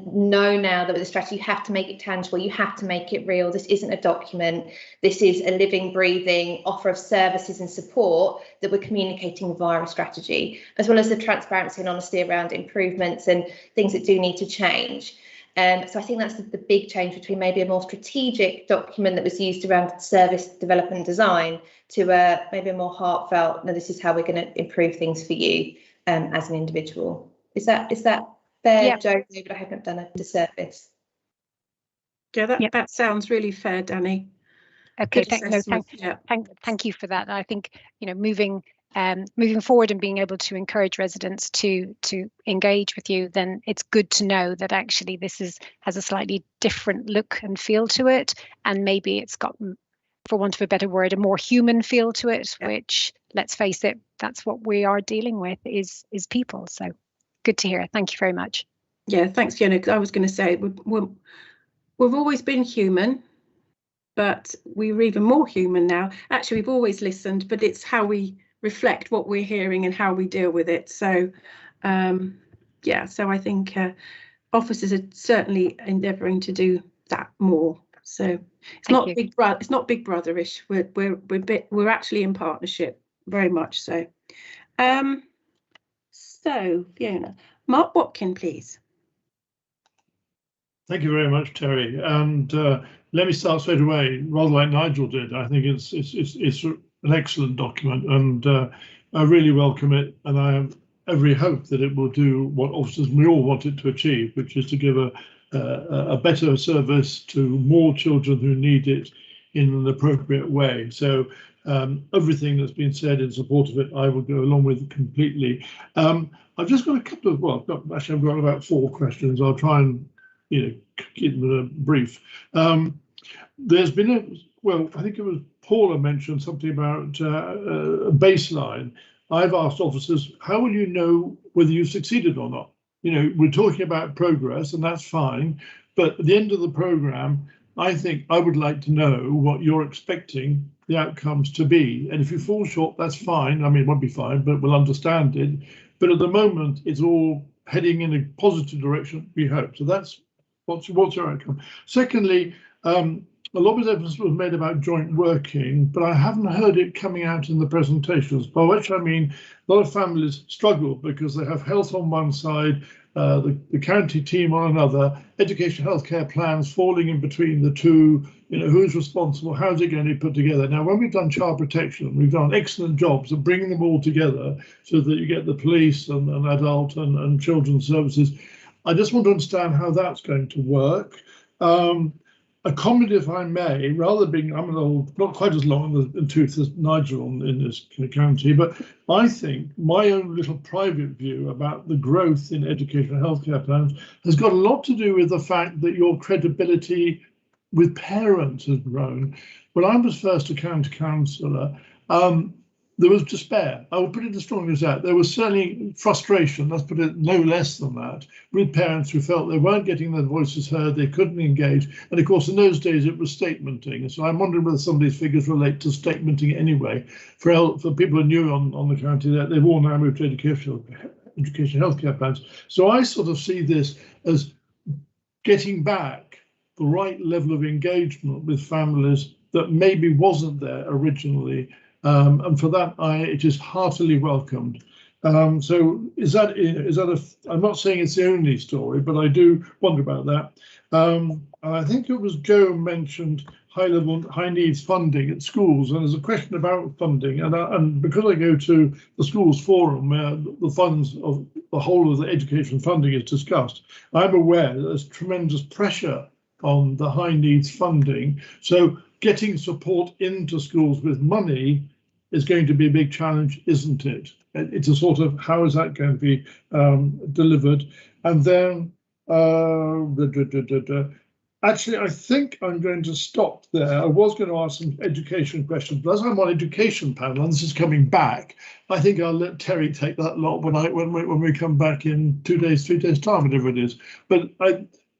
know now that with the strategy you have to make it tangible, you have to make it real. This isn't a document, this is a living, breathing offer of services and support that we're communicating via a strategy, as well as the transparency and honesty around improvements and things that do need to change. So I think that's the big change between maybe a more strategic document that was used around service development and design to maybe a more heartfelt, no, this is how we're going to improve things for you as an individual. Is that fair, yeah. Jo? David, I haven't done a disservice. Yeah, that sounds really fair, Danny. Okay, thank you for that. I think, you know, moving forward and being able to encourage residents to engage with you, then it's good to know that actually this has a slightly different look and feel to it, and maybe it's got, for want of a better word, a more human feel to it, which, let's face it, that's what we are dealing with is people. So good to hear. Thank you very much. Yeah, thanks, Fiona. I was going to say we've always been human, but we're even more human now. Actually, we've always listened, but it's how we reflect what we're hearing and how we deal with it. So yeah, so I think officers are certainly endeavouring to do that more. So it's not big brother, it's not big brotherish. We're actually in partnership, very much so. So Fiona, Mark Watkin, please. Thank you very much, Terry. And let me start straight away, rather like Nigel did. I think it's an excellent document, and I really welcome it. And I have every hope that it will do what officers we all want it to achieve, which is to give a better service to more children who need it in an appropriate way. So everything that's been said in support of it, I will go along with completely. I've just got a couple of, well, actually I've got about 4 questions. I'll try and keep them brief. There's been well, I think it was Paula mentioned something about a baseline. I've asked officers, how will you know whether you've succeeded or not? We're talking about progress, and that's fine. But at the end of the programme, I think I would like to know what you're expecting the outcomes to be. And if you fall short, that's fine. I mean, it won't be fine, but we'll understand it. But at the moment, it's all heading in a positive direction, we hope. So that's what's your outcome. Secondly, a lot of evidence was made about joint working, but I haven't heard it coming out in the presentations, by which I mean a lot of families struggle because they have health on one side, the county team on another, education healthcare plans falling in between the two, who's responsible, how's it going to be put together. Now, when we've done child protection, we've done excellent jobs of bringing them all together so that you get the police and adult and children's services. I just want to understand how that's going to work. A comment, if I may, rather being, I'm an old, not quite as long in the tooth as Nigel in this county, but I think my own little private view about the growth in education and healthcare plans has got a lot to do with the fact that your credibility with parents has grown. When I was first a county councillor, there was despair. I would put it as strongly as that. There was certainly frustration, let's put it no less than that, with parents who felt they weren't getting their voices heard, they couldn't engage. And of course, in those days, it was statementing. So I'm wondering whether some of these figures relate to statementing anyway. For people who are new on the county, they've all now moved to education healthcare plans. So I sort of see this as getting back the right level of engagement with families that maybe wasn't there originally. And for that, it is heartily welcomed. So is that I'm not saying it's the only story, but I do wonder about that. And I think it was Joe mentioned high needs funding at schools, and there's a question about funding. And because I go to the schools forum where the funds of the whole of the education funding is discussed, I'm aware that there's tremendous pressure on the high needs funding. So getting support into schools with money is going to be a big challenge, isn't it? It's a sort of, how is that going to be delivered? And then, actually, I think I'm going to stop there. I was going to ask some education questions, but as I'm on education panel, and this is coming back, I think I'll let Terry take that lot when we come back in 2 days, 3 days time, whatever it is. But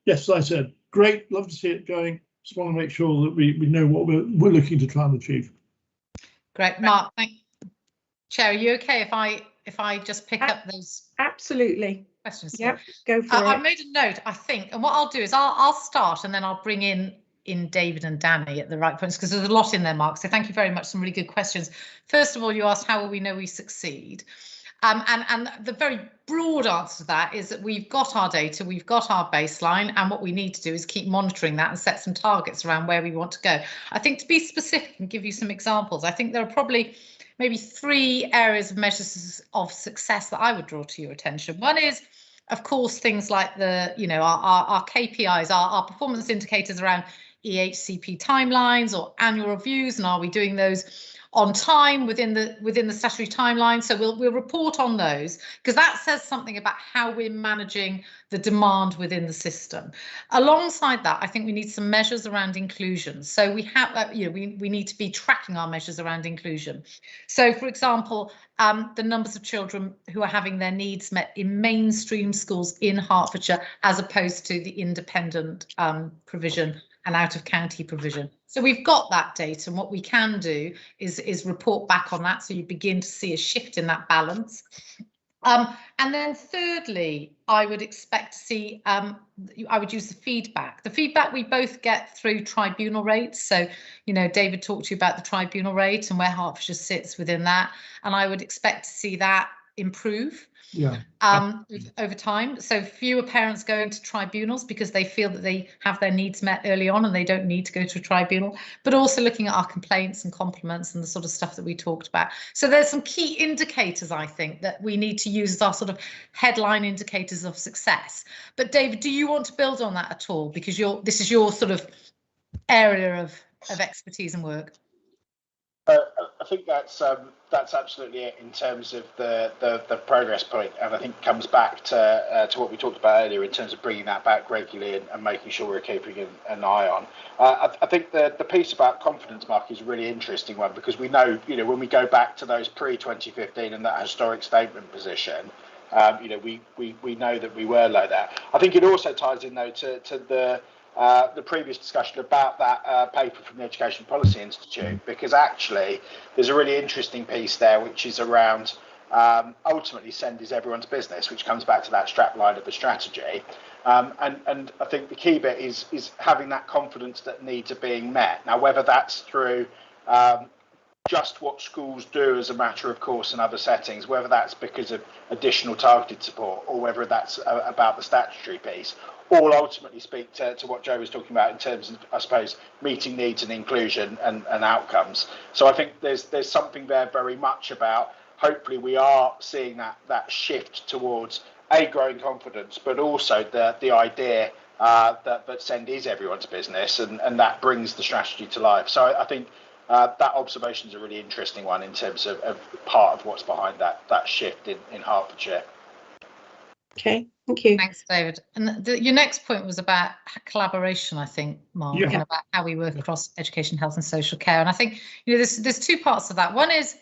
yes, as I said, great, love to see it going. Just want to make sure that we know what we're looking to try and achieve. Great, Mark. Chair, are you okay if I just pick up those? Absolutely. Questions? Yep, go for it. I've made a note, I think, and what I'll do is I'll start and then I'll bring in David and Danny at the right points, because there's a lot in there, Mark. So thank you very much. Some really good questions. First of all, you asked how will we know we succeed? And the very broad answer to that is that we've got our data, we've got our baseline, and what we need to do is keep monitoring that and set some targets around where we want to go. I think, to be specific and give you some examples, I think there are probably maybe 3 areas of measures of success that I would draw to your attention. One is, of course, things like our KPIs, our performance indicators around EHCP timelines or annual reviews, and are we doing those on time within the statutory timeline? So we'll report on those, because that says something about how we're managing the demand within the system. Alongside that, I think we need some measures around inclusion. So we have, we need to be tracking our measures around inclusion. So, for example, the numbers of children who are having their needs met in mainstream schools in Hertfordshire, as opposed to the independent provision and out of county provision. So we've got that data, and what we can do is report back on that, so you begin to see a shift in that balance. And then thirdly, I would expect to see, I would use the feedback. The feedback we both get through tribunal rates. So, you know, David talked to you about the tribunal rate and where Hertfordshire sits within that. And I would expect to see that improve over time. So fewer parents going to tribunals because they feel that they have their needs met early on and they don't need to go to a tribunal, but also looking at our complaints and compliments and the sort of stuff that we talked about. So there's some key indicators, I think, that we need to use as our sort of headline indicators of success. But David, do you want to build on that at all? Because this is your sort of area of expertise and work. I think that's absolutely it in terms of the progress point, and I think it comes back to what we talked about earlier in terms of bringing that back regularly and making sure we're keeping an eye on. I think the piece about confidence, Mark, is a really interesting one, because we know, you know, when we go back to those pre-2015 and that historic statement position, you know, we know that we were low there. I think it also ties in though to the previous discussion about that paper from the Education Policy Institute, because actually there's a really interesting piece there which is around ultimately SEND is everyone's business, which comes back to that strap line of the strategy, and I think the key bit is having that confidence that needs are being met. Now, whether that's through just what schools do as a matter of course in other settings, whether that's because of additional targeted support or whether that's about the statutory piece, all ultimately speak to what Joe was talking about in terms of, I suppose, meeting needs and inclusion and outcomes. So I think there's something there very much about, hopefully we are seeing that shift towards a growing confidence, but also the idea that SEND is everyone's business, and that brings the strategy to life. So I think that observation is a really interesting one in terms of part of what's behind that shift in Hertfordshire. Okay, thank you. Thanks, David. And your next point was about collaboration, I think, Mark, and about how we work across education, health and social care. And I think, you know, there's two parts of that. One is,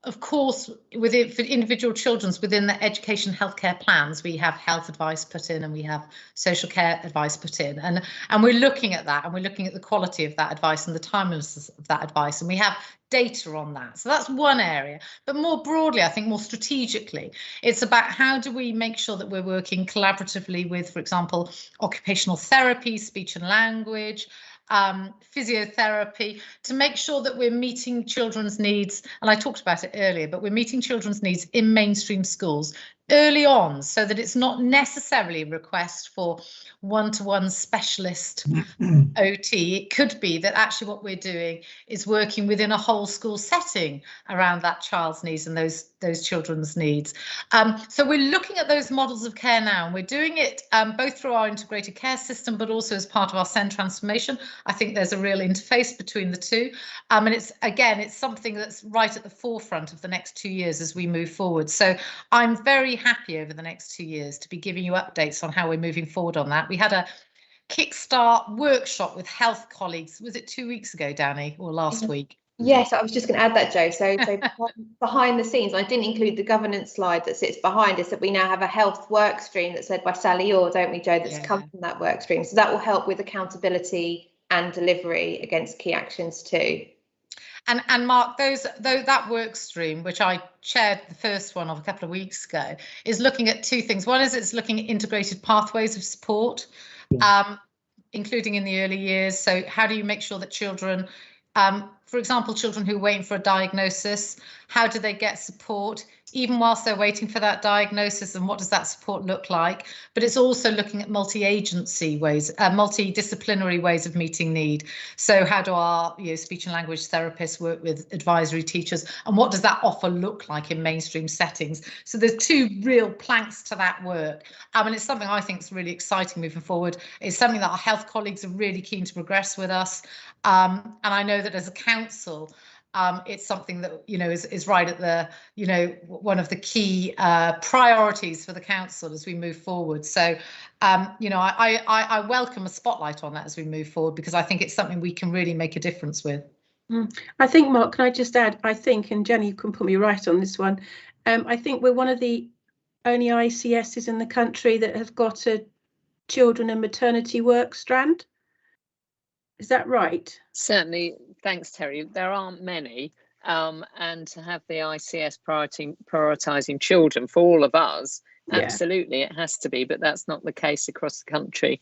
of course, for individual children's within the education healthcare plans, we have health advice put in and we have social care advice put in. And we're looking at that, and we're looking at the quality of that advice and the timeliness of that advice. And we have data on that. So that's one area. But more broadly, I think more strategically, it's about how do we make sure that we're working collaboratively with, for example, occupational therapy, speech and language, physiotherapy, to make sure that we're meeting children's needs. And I talked about it earlier, but we're meeting children's needs in mainstream schools early on, so that it's not necessarily a request for one-to-one specialist OT. It could be that actually what we're doing is working within a whole school setting around that child's needs and those children's needs. So we're looking at those models of care now, and we're doing it both through our integrated care system, but also as part of our SEND transformation. I think there's a real interface between the two. And it's something that's right at the forefront of the next 2 years as we move forward. So I'm very happy over the next 2 years to be giving you updates on how we're moving forward on that. We had a kickstart workshop with health colleagues. Was it 2 weeks ago, Danny, or last week? Yes, I was just going to add that, Joe. So behind the scenes, I didn't include the governance slide that sits behind us, that we now have a health work stream that's led by Sally Orr, don't we, Joe, that's come from that work stream. So that will help with accountability and delivery against key actions too. And Mark, that work stream, which I chaired the first one of a couple of weeks ago, is looking at two things. One is it's looking at integrated pathways of support, including in the early years. So how do you make sure that children, for example, children who are waiting for a diagnosis, how do they get support even whilst they're waiting for that diagnosis, and what does that support look like? But it's also looking at multi-agency ways, multidisciplinary ways of meeting need. So how do our speech and language therapists work with advisory teachers, and what does that offer look like in mainstream settings? So there's two real planks to that work. And it's something I think is really exciting moving forward. It's something that our health colleagues are really keen to progress with us. And I know that as a council, it's something that is right at the one of the key priorities for the council as we move forward. So I welcome a spotlight on that as we move forward, because I think it's something we can really make a difference with. I think, Mark, can I just add, I think, and Jenny, you can put me right on this one, I think we're one of the only ICSs in the country that have got a children and maternity work strand. Is that right? Certainly, thanks, Terry. There aren't many, and to have the ICS prioritising children for all of us, absolutely, it has to be, but that's not the case across the country.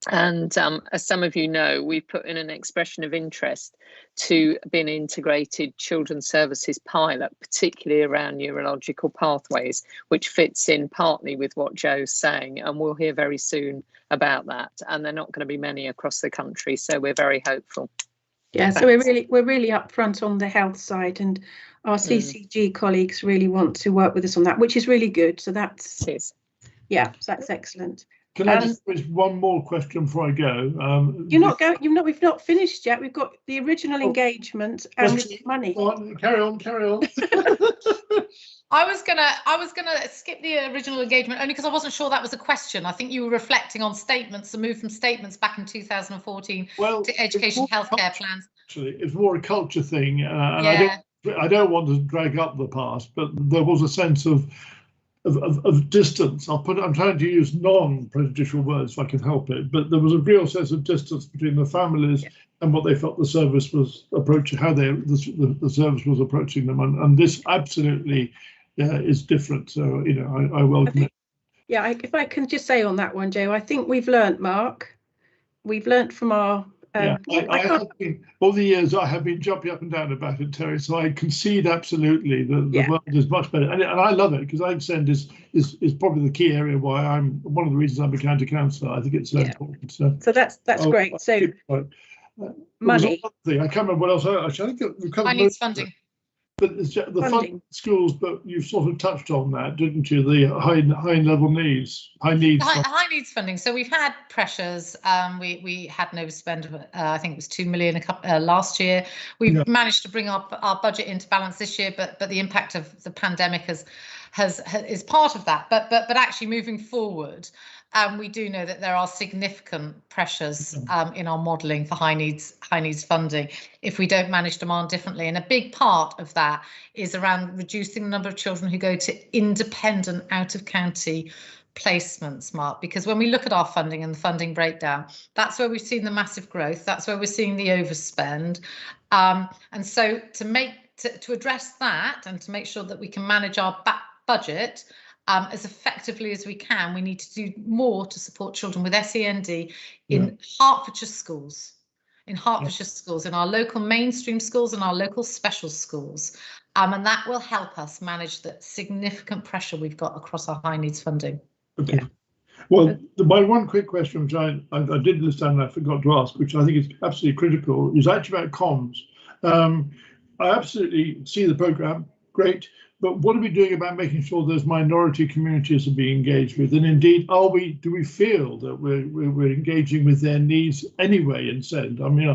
And as some of you know, we've put in an expression of interest to be an integrated children's services pilot, particularly around neurological pathways, which fits in partly with what Joe's saying, and we'll hear very soon about that. And they're not going to be many across the country, so we're very hopeful. Yeah, so we're really upfront on the health side, and our CCG colleagues really want to work with us on that, which is really good. So that's that's excellent. Can I just raise one more question before I go? We've not finished yet. We've got the original engagement and money. Carry on. I was gonna skip the original engagement only because I wasn't sure that was a question. I think you were reflecting on statements, the move from statements back in 2014 to education healthcare plans. Actually, it's more a culture thing, and I don't want to drag up the past, but there was a sense of distance. I'm trying to use non-prejudicial words if I can help it, but there was a real sense of distance between the families and what they felt the service was approaching, how the service was approaching them, and this absolutely is different. So I welcome it. Yeah, if I can just say on that one, Joe, I think we've learnt, Mark. We've learnt from our. I have been, all the years I have been jumping up and down about it, Terry. So I concede absolutely that the world is much better, and I love it because ICSEND is probably the key area why I'm one of the reasons I'm a county councillor. I think it's so important. So that's great. So money. I can't remember what else. I think we've covered. I need funding. But the funding schools, but you sort of touched on that, didn't you? The high level needs, high needs funding. So we've had pressures. We had an overspend of I think it was 2 million last year. We've managed to bring our budget into balance this year, but the impact of the pandemic is part of that. But actually moving forward, we do know that there are significant pressures in our modelling for high needs funding if we don't manage demand differently. And a big part of that is around reducing the number of children who go to independent out-of-county placements, Mark, because when we look at our funding and the funding breakdown, that's where we've seen the massive growth. That's where we're seeing the overspend. And so to address that and to make sure that we can manage our budget as effectively as we can, we need to do more to support children with SEND in Hertfordshire schools, in our local mainstream schools and our local special schools. And that will help us manage the significant pressure we've got across our high needs funding. Okay. Well, my one quick question, which I did understand and I forgot to ask, which I think is absolutely critical, is actually about comms. I absolutely see the programme, great. But what are we doing about making sure those minority communities are being engaged with? And indeed, do we feel that we're engaging with their needs anyway in SEND? I mean,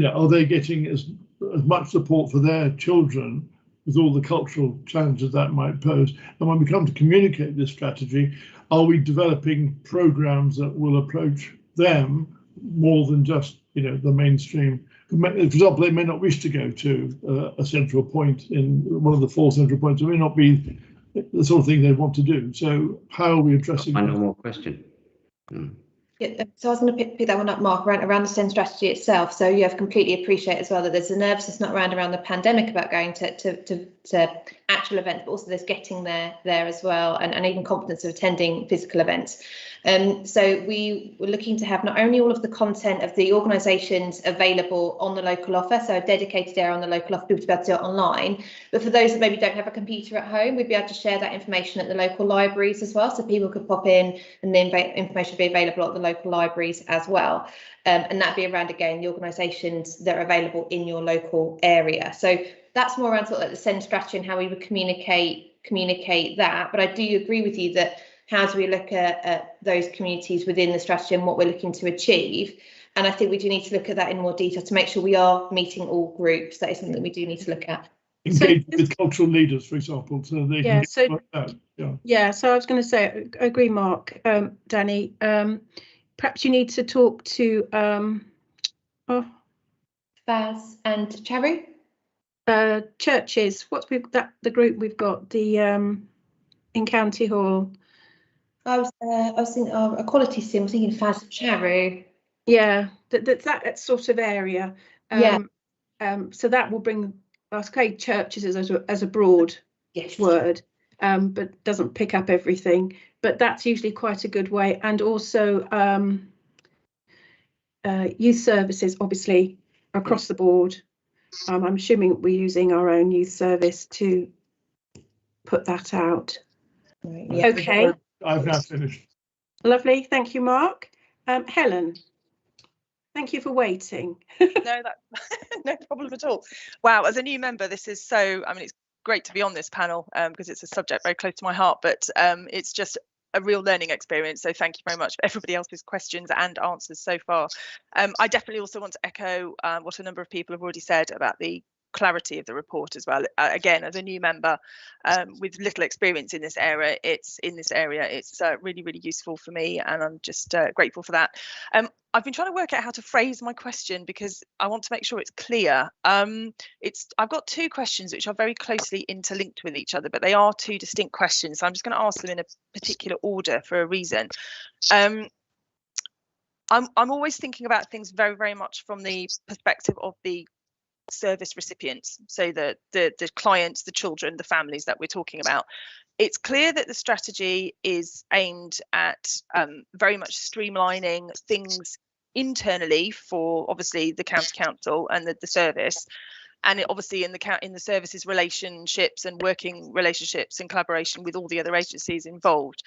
are they getting as much support for their children with all the cultural challenges that might pose? And when we come to communicate this strategy, are we developing programs that will approach them more than just the mainstream? For example, they may not wish to go to a central point in one of the 4 central points. It may not be the sort of thing they want to do. So how are we addressing that? No more question. Yeah, so I was going to pick that one up, Mark, around the SEND strategy itself. So you have completely appreciate as well that there's a nervousness not around the pandemic about going to actual events, but also there's getting there as well, and even confidence of attending physical events. So we were looking to have not only all of the content of the organisations available on the local offer, so a dedicated area on the local offer, people to be able to do it online, but for those that maybe don't have a computer at home, we'd be able to share that information at the local libraries as well, so people could pop in and the information would be available at the local libraries as well. And that'd be around, again, the organisations that are available in your local area. So that's more around sort of like the SEND strategy and how we would communicate that. But I do agree with you that how do we look at those communities within the strategy and what we're looking to achieve? And I think we do need to look at that in more detail to make sure we are meeting all groups. That is something that we do need to look at. Engage with cultural leaders, for example, so they can get like that. So I was going to say, I agree, Mark, Danny. Perhaps you need to talk to Faz and Charu. Churches. What's the group we've got? The in County Hall. I was thinking equality team. I was thinking Faz and Charu. Yeah, that sort of area. So that will bring us churches as a broad word, but doesn't pick up everything. But that's usually quite a good way. And also youth services, obviously, across the board. I'm assuming we're using our own youth service to put that out. Yeah. Okay. I've now finished. Lovely. Thank you, Mark. Helen, thank you for waiting. No, that no problem at all. Wow, as a new member, this is so, I mean, it's great to be on this panel because it's a subject very close to my heart, but it's just a real learning experience. So thank you very much for everybody else's questions and answers so far. I definitely also want to echo what a number of people have already said about the clarity of the report as well. Again, as a new member with little experience in this area, it's really, really useful for me, and I'm just grateful for that. I've been trying to work out how to phrase my question because I want to make sure it's clear. I've got two questions which are very closely interlinked with each other, but they are two distinct questions. So I'm just going to ask them in a particular order for a reason. I'm always thinking about things very, very much from the perspective of the service recipients, so the clients, the children, the families that we're talking about. It's clear that the strategy is aimed at very much streamlining things internally for obviously the county council and the service, and obviously in the services relationships and working relationships and collaboration with all the other agencies involved.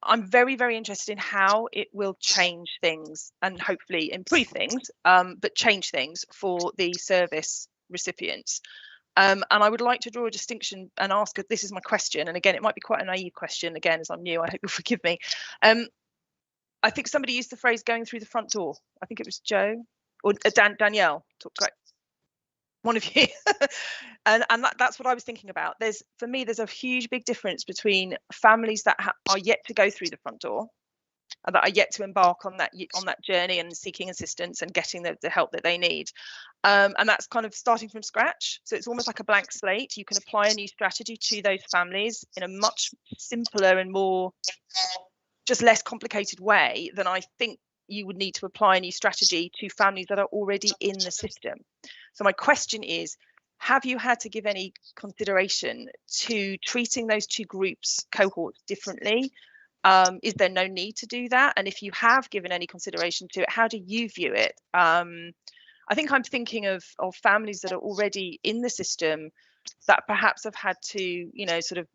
I'm very, very interested in how it will change things and hopefully improve things, but change things for the service recipients. And I would like to draw a distinction and ask, this is my question, and again, it might be quite a naive question, again, as I'm new, I hope you'll forgive me. I think somebody used the phrase going through the front door. I think it was Joe or Danielle talked about one of you. and that's what I was thinking about. For me, there's a huge big difference between families that are yet to go through the front door and that are yet to embark on that journey and seeking assistance and getting the help that they need. And that's kind of starting from scratch. So it's almost like a blank slate. You can apply a new strategy to those families in a much simpler and more just less complicated way than I think you would need to apply a new strategy to families that are already in the system. So my question is, have you had to give any consideration to treating those two groups, cohorts, differently? Is there no need to do that? And if you have given any consideration to it, how do you view it? I think I'm thinking of families that are already in the system that perhaps have had to, sort of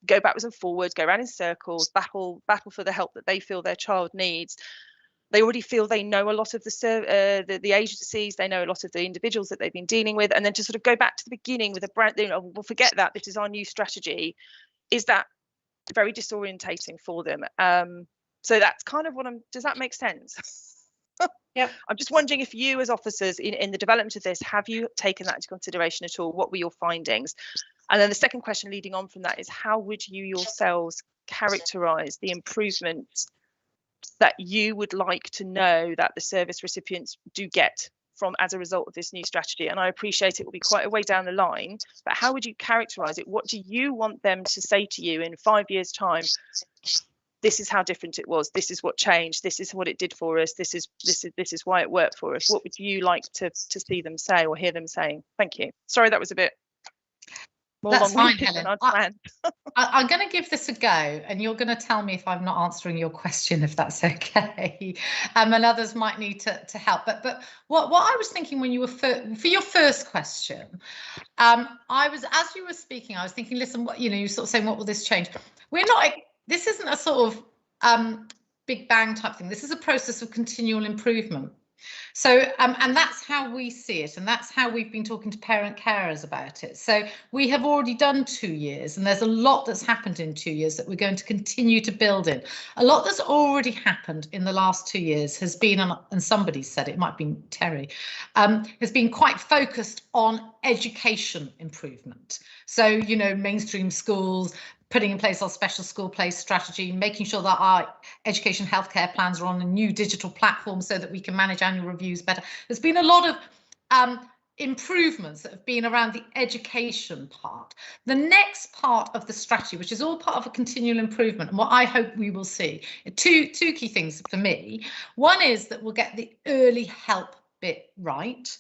go backwards and forwards, go around in circles, battle for the help that they feel their child needs. They already feel they know a lot of the agencies, they know a lot of the individuals that they've been dealing with, and then to sort of go back to the beginning with a brand, we'll forget that, this is our new strategy, is that very disorientating for them. So that's kind of does that make sense? Yeah. I'm just wondering if you as officers in the development of this, have you taken that into consideration at all? What were your findings? And then the second question leading on from that is, how would you yourselves characterise the improvements that you would like to know that the service recipients do get as a result of this new strategy? And I appreciate it will be quite a way down the line, but how would you characterise it? What do you want them to say to you in 5 years' time? This is how different it was. This is what changed. This is what it did for us. This is why it worked for us. What would you like to see them say or hear them saying? Thank you. Sorry, that was a bit more That's fine, than Helen. I'd planned. I'm going to give this a go, and you're going to tell me if I'm not answering your question, if that's okay. And others might need to help. But what I was thinking when you were for your first question, as you were speaking, I was thinking, listen, you're sort of saying, what will this change? This isn't a sort of big bang type thing. This is a process of continual improvement. So and that's how we see it, and that's how we've been talking to parent carers about it. So we have already done 2 years, and there's a lot that's happened in 2 years that we're going to continue to build in. A lot that's already happened in the last 2 years has been, and somebody said it might be Terry, has been quite focused on education improvement. So, mainstream schools, putting in place our special school place strategy, making sure that our education healthcare plans are on a new digital platform so that we can manage annual reviews better. There's been a lot of improvements that have been around the education part. The next part of the strategy, which is all part of a continual improvement, and what I hope we will see, two key things for me. One is that we'll get the early help bit right.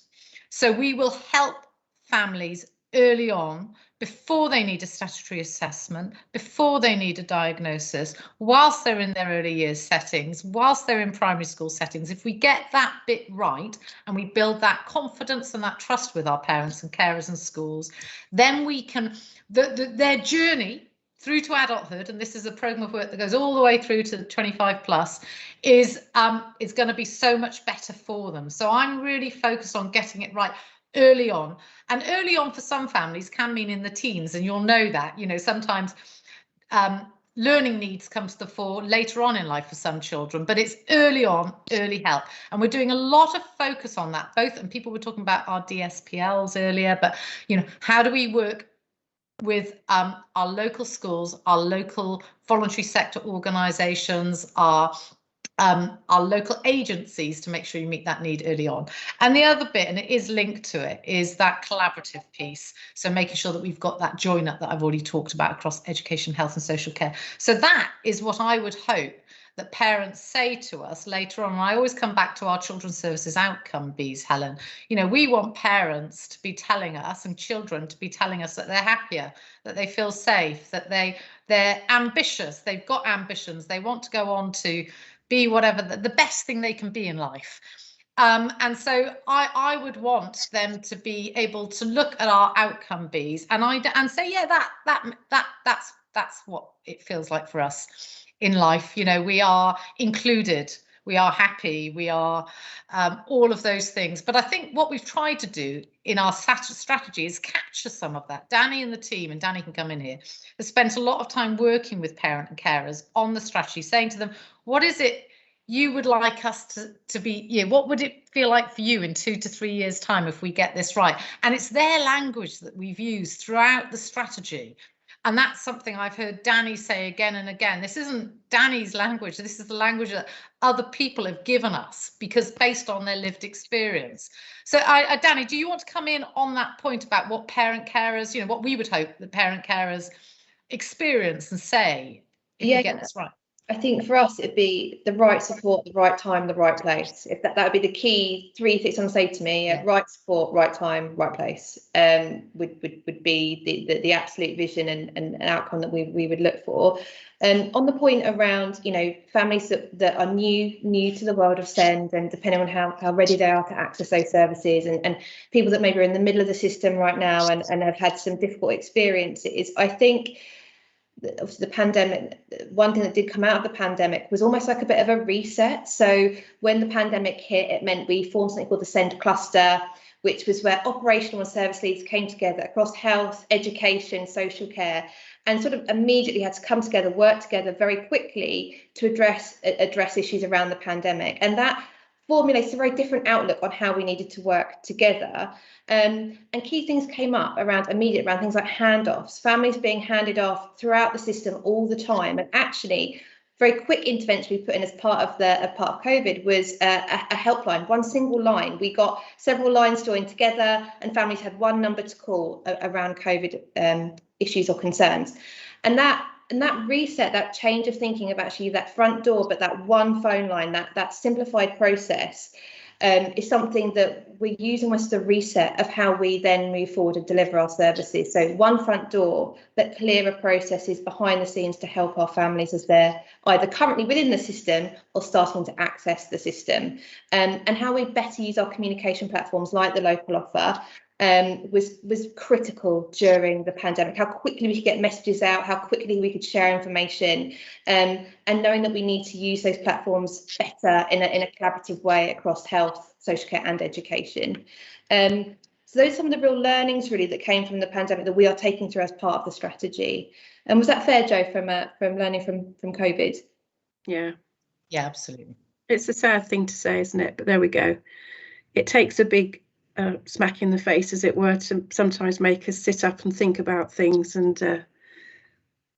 So we will help families early on, before they need a statutory assessment, before they need a diagnosis, whilst they're in their early years settings, whilst they're in primary school settings. If we get that bit right and we build that confidence and that trust with our parents and carers and schools, then we can, their journey through to adulthood, and this is a program of work that goes all the way through to 25 plus, is going to be so much better for them. So I'm really focused on getting it right early on, and early on for some families can mean in the teens, and you'll know that, you know, sometimes learning needs come to the fore later on in life for some children, but it's early on, early help, and we're doing a lot of focus on that. Both, and people were talking about our DSPLs earlier, but you know, how do we work with our local schools, our local voluntary sector organisations, our local agencies, to make sure you meet that need early on. And the other bit, and it is linked to it, is that collaborative piece. So making sure that we've got that join up that I've already talked about across education, health and social care. So that is what I would hope that parents say to us later on. And I always come back to our children's services outcome Bs, Helen. You know, we want parents to be telling us, and children to be telling us, that they're happier, that they feel safe, that they're ambitious, they've got ambitions, they want to go on to be whatever the best thing they can be in life. And so I would want them to be able to look at our outcome Bs and say, yeah, that's what it feels like for us in life. You know, we are included, we are happy, we are all of those things. But I think what we've tried to do in our strategy is capture some of that. Danny and the team, and Danny can come in here, has spent a lot of time working with parent and carers on the strategy, saying to them, what is it you would like us to be, you know, what would it feel like for you in 2 to 3 years time if we get this right? And it's their language that we've used throughout the strategy. And that's something I've heard Danny say again and again. This isn't Danny's language. This is the language that other people have given us, because based on their lived experience. So Danny, do you want to come in on that point about what parent carers, you know, what we would hope the parent carers experience and say if we get this right? I think for us, it'd be the right support, the right time, the right place. If that would be the key 3 things someone say to me, right support, right time, right place, would be the absolute vision and outcome that we would look for. On the point around, you know, families that are new to the world of SEND, and depending on how ready they are to access those services, and people that maybe are in the middle of the system right now and have had some difficult experiences, I think obviously the pandemic, one thing that did come out of the pandemic was almost like a bit of a reset. So when the pandemic hit, it meant we formed something called the SEND cluster, which was where operational and service leads came together across health, education, social care, and sort of immediately had to come together, work together very quickly to address issues around the pandemic. And that formulates a very different outlook on how we needed to work together. And key things came up around things like handoffs, families being handed off throughout the system all the time. And actually, very quick intervention we put in as part of COVID was a helpline, one single line. We got several lines joined together, and families had one number to call around COVID issues or concerns. And that reset, that change of thinking of actually that front door, but that one phone line, that simplified process, is something that we're using almost the reset of how we then move forward and deliver our services. So one front door, but clearer processes behind the scenes to help our families as they're either currently within the system or starting to access the system. And how we better use our communication platforms like the local offer was critical during the pandemic. How quickly we could get messages out, how quickly we could share information, and knowing that we need to use those platforms better in a collaborative way across health, social care and education. So those are some of the real learnings really that came from the pandemic that we are taking through as part of the strategy. And was that fair, Jo, from learning from COVID? Yeah, absolutely. It's a sad thing to say, isn't it? But there we go. It takes a big smack in the face, as it were, to sometimes make us sit up and think about things, and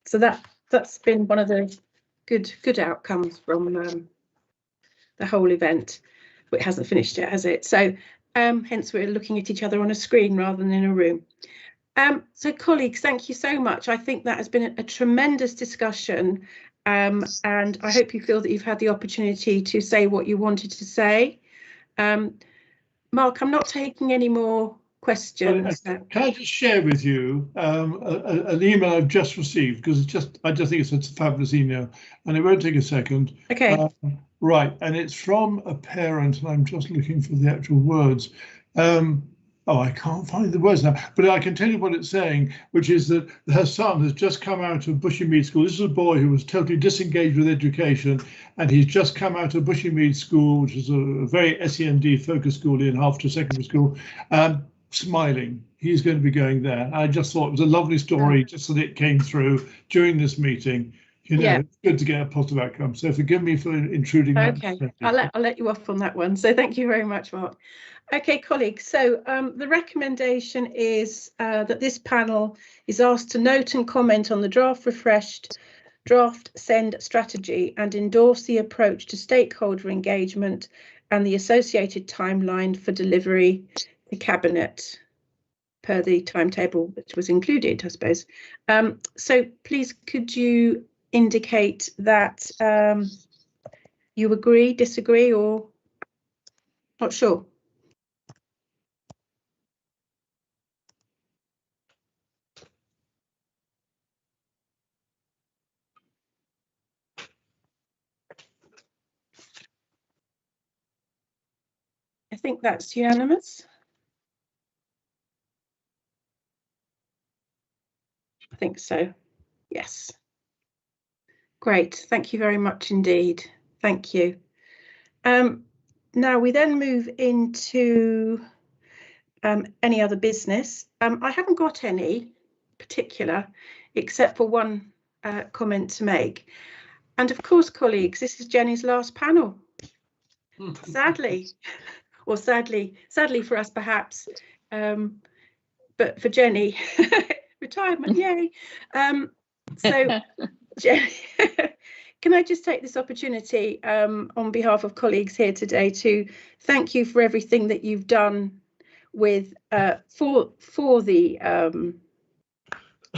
so that's been one of the good outcomes from the whole event. But it hasn't finished yet, has it? So hence we're looking at each other on a screen rather than in a room. So colleagues, thank you so much. I think that has been a tremendous discussion, and I hope you feel that you've had the opportunity to say what you wanted to say. Mark, I'm not taking any more questions. Can I just share with you an email I've just received, because I just think it's a fabulous email, and it won't take a second. Okay. Right, and it's from a parent, and I'm just looking for the actual words. Oh, I can't find the words now, but I can tell you what it's saying, which is that her son has just come out of Bushymead School. This is a boy who was totally disengaged with education, and he's just come out of Bushymead School, which is a very SEND focused school in Hertfordshire Secondary School, smiling. He's going to be going there. I just thought it was a lovely story, just that it came through during this meeting. You know, it's good to get a positive outcome. So forgive me for intruding. Okay, I'll let you off on that one. So thank you very much, Mark. Okay, colleagues, so the recommendation is that this panel is asked to note and comment on the refreshed draft SEND strategy and endorse the approach to stakeholder engagement and the associated timeline for delivery to Cabinet per the timetable which was included, I suppose. So please could you indicate that you agree, disagree, or not sure? I think that's unanimous. I think so. Yes. Great. Thank you very much indeed. Thank you. Now we then move into any other business. I haven't got any particular, except for one comment to make. And of course, colleagues, this is Jenny's last panel. Sadly, or sadly for us perhaps, but for Jenny, retirement, yay. So Jenny, can I just take this opportunity on behalf of colleagues here today to thank you for everything that you've done with for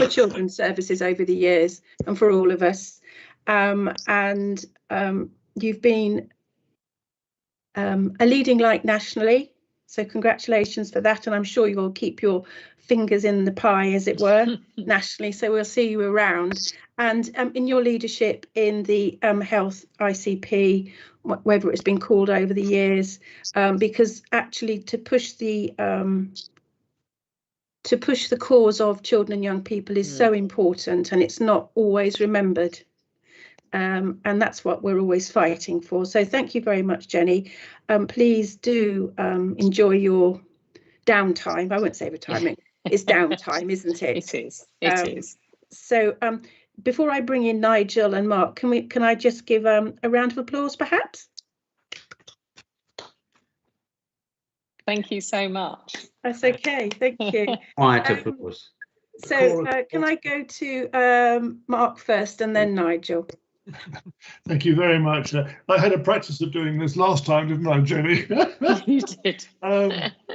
children's services over the years and for all of us, and you've been a leading light nationally, so congratulations for that, and I'm sure you'll keep your fingers in the pie, as it were, nationally, so we'll see you around. And in your leadership in the health ICP, whatever it's been called over the years, because actually to push the cause of children and young people is so important, and it's not always remembered. And that's what we're always fighting for. So thank you very much, Jenny. Please do enjoy your downtime. I won't say retirement. It's downtime, isn't it? It is. It is. So before I bring in Nigel and Mark, can I just give a round of applause, perhaps? Thank you so much. That's okay. Thank you. Quiet applause. So can I go to Mark first and then Nigel? Thank you very much. I had a practice of doing this last time, didn't I, Jenny? You did. Well,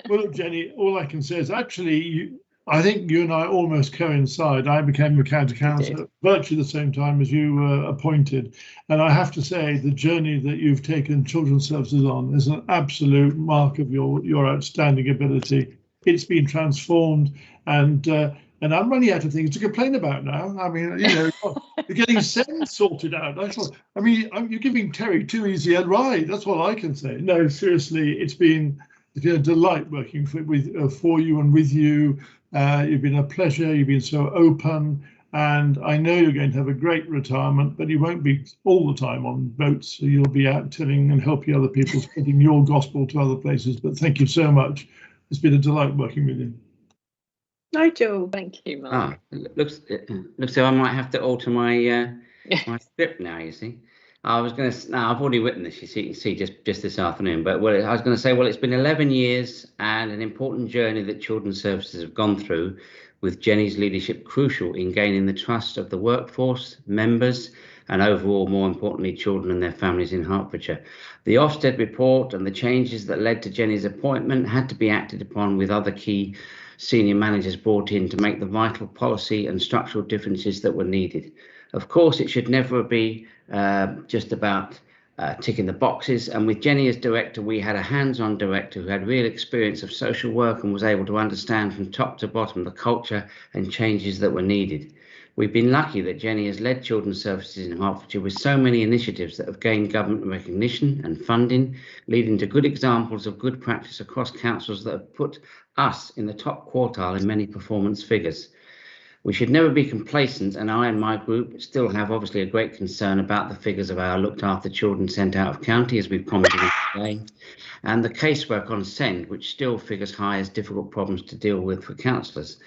look, Jenny, all I can say is actually, I think you and I almost coincide. I became a county councillor at virtually the same time as you were appointed. And I have to say the journey that you've taken children's services on is an absolute mark of your outstanding ability. It's been transformed, and I'm running out of things to complain about now. I mean, you know, you're getting SEND sorted out. You're giving Terry too easy a ride. That's what I can say. No, seriously, it's been a delight working for you and with you. You've been a pleasure. You've been so open, and I know you're going to have a great retirement, but you won't be all the time on boats. So you'll be out telling and helping other people, spreading your gospel to other places. But thank you so much. It's been a delight working with you. Nigel. Thank you, Mark. Looks like I might have to alter my my script now. You see, I was going to. No, I've already written this. You see, just this afternoon. But I was going to say, well, it's been 11 years and an important journey that children's services have gone through, with Jenny's leadership crucial in gaining the trust of the workforce, members, and overall, more importantly, children and their families in Hertfordshire. The Ofsted report and the changes that led to Jenny's appointment had to be acted upon with other key senior managers brought in to make the vital policy and structural differences that were needed. Of course, it should never be just about ticking the boxes, and with Jenny as director, we had a hands-on director who had real experience of social work and was able to understand from top to bottom the culture and changes that were needed. We've been lucky that Jenny has led children's services in Hertfordshire with so many initiatives that have gained government recognition and funding, leading to good examples of good practice across councils that have put us in the top quartile in many performance figures. We should never be complacent, and I and my group still have obviously a great concern about the figures of our looked after children sent out of county, as we've commented on today, and the casework on send, which still figures high as difficult problems to deal with for councillors.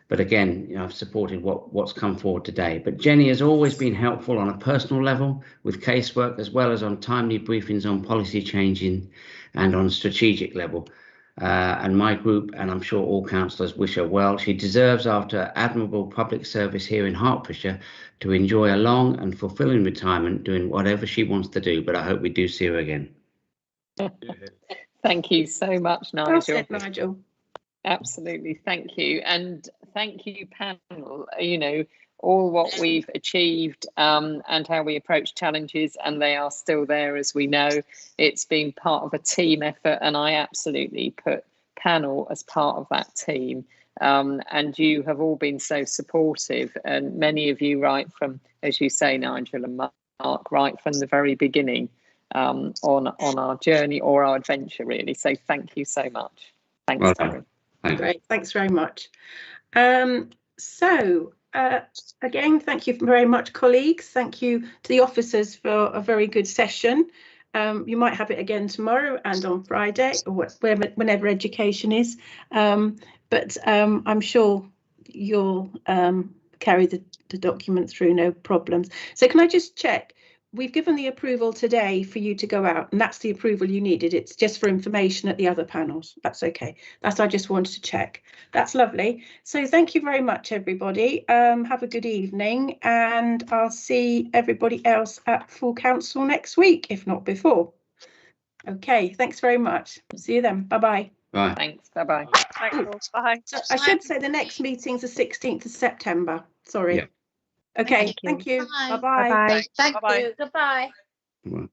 But again, I've supported what's come forward today. But Jenny has always been helpful on a personal level with casework, as well as on timely briefings on policy changing and on strategic level. And my group, and I'm sure all councillors, wish her well. She deserves, after admirable public service here in Hertfordshire, to enjoy a long and fulfilling retirement doing whatever she wants to do, but I hope we do see her again. Thank you so much, Nigel. Well said, Nigel. Absolutely, thank you. And thank you, panel. You know, all what we've achieved and how we approach challenges, and they are still there, as we know. It's been part of a team effort, and I absolutely put panel as part of that team. And you have all been so supportive, and many of you right from, as you say, Nigel and Mark, right from the very beginning on our journey or our adventure, really. So thank you so much. Thanks, Well Terry. Great, thanks very much. Again, thank you very much, colleagues. Thank you to the officers for a very good session. You might have it again tomorrow and on Friday, or whenever education is. But I'm sure you'll carry the document through, no problems. So can I just check? We've given the approval today for you to go out, and that's the approval you needed. It's just for information at the other panels. That's okay. That's I just wanted to check. That's lovely. So thank you very much, everybody. Have a good evening, and I'll see everybody else at full council next week, if not before. Okay, thanks very much. See you then. Bye-bye. Bye. Thanks. Bye-bye. Thanks. Bye. So I should say the next meeting's the 16th of September. Sorry. Yeah. Okay, thank you. Bye. Bye-bye. Bye-bye. Thank Bye-bye. you. Goodbye. Well.